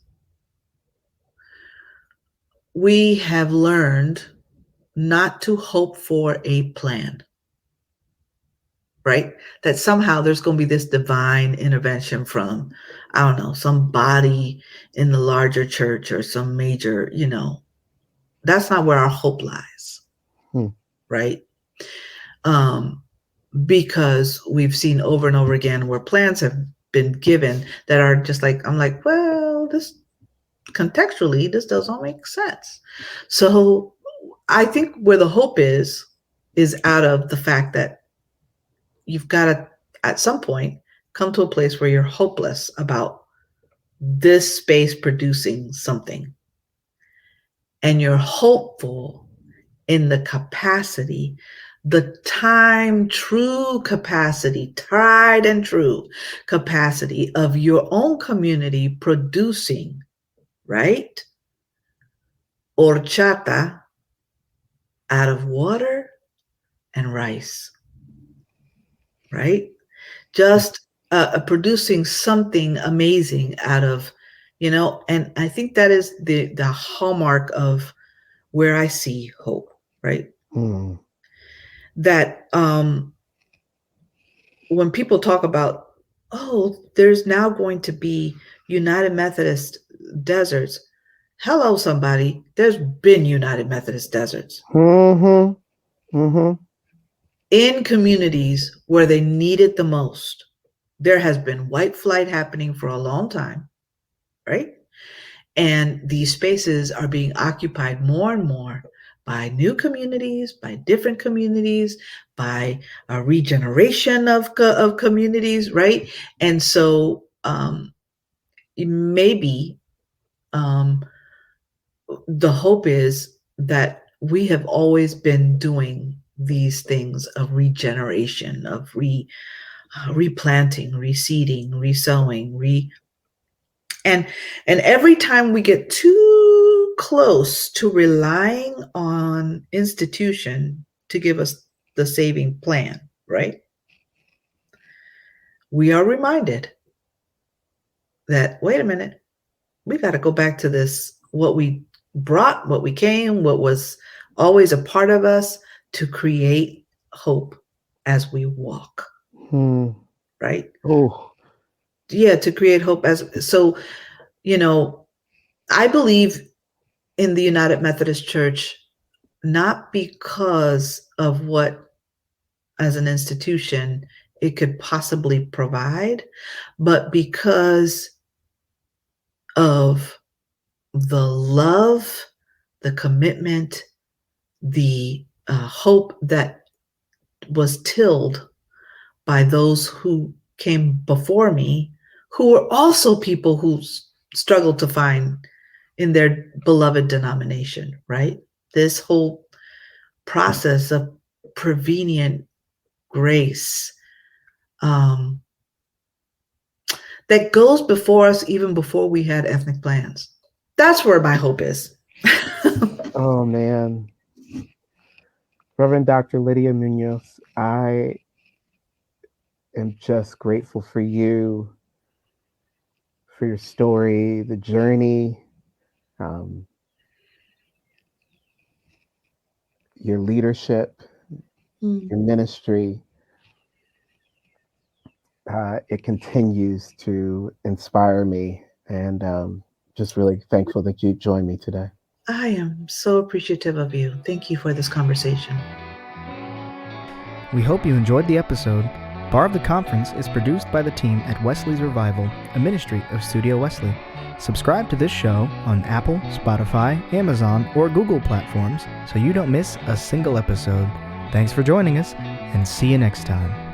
we have learned not to hope for a plan, right? That somehow there's going to be this divine intervention from, I don't know, some body in the larger church or some major, that's not where our hope lies, right? Because we've seen over and over again where plans have been given that are just like, I'm like, well, this contextually, this doesn't make sense. So I think where the hope is out of the fact that you've got to, at some point, come to a place where you're hopeless about this space producing something, and you're hopeful in the capacity, the tried and true capacity of your own community producing, right? Horchata out of water and rice, right? Just producing something amazing out of, and I think that is the hallmark of where I see hope, right? That when people talk about, there's now going to be United Methodist deserts. Hello, somebody. There's been United Methodist deserts in communities where they need it the most. There has been white flight happening for a long time, right? And these spaces are being occupied more and more by new communities, by different communities, by a regeneration of communities, right? And so maybe the hope is that we have always been doing these things of regeneration, of replanting, reseeding, resowing, and every time we get too close to relying on institution to give us the saving plan, right? We are reminded that, wait a minute, we got to go back to this, what we brought, what we came, what was always a part of us, to create hope as we walk, right? To create hope so, I believe in the United Methodist Church, not because of what, as an institution, it could possibly provide, but because of the love, the commitment, the hope that was tilled by those who came before me, who were also people who struggled to find in their beloved denomination, right? This whole process of prevenient grace that goes before us, even before we had ethnic plans. That's where my hope is. Oh, man. Reverend Dr. Lydia Muñoz, I am just grateful for you, for your story, the journey, your leadership, your ministry. It continues to inspire me, and just really thankful that you joined me today. I am so appreciative of you. Thank you for this conversation. We hope you enjoyed the episode. Bar of the Conference is produced by the team at Wesley's Revival, a ministry of Studio Wesley. Subscribe to this show on Apple, Spotify, Amazon, or Google platforms so you don't miss a single episode. Thanks for joining us, and see you next time.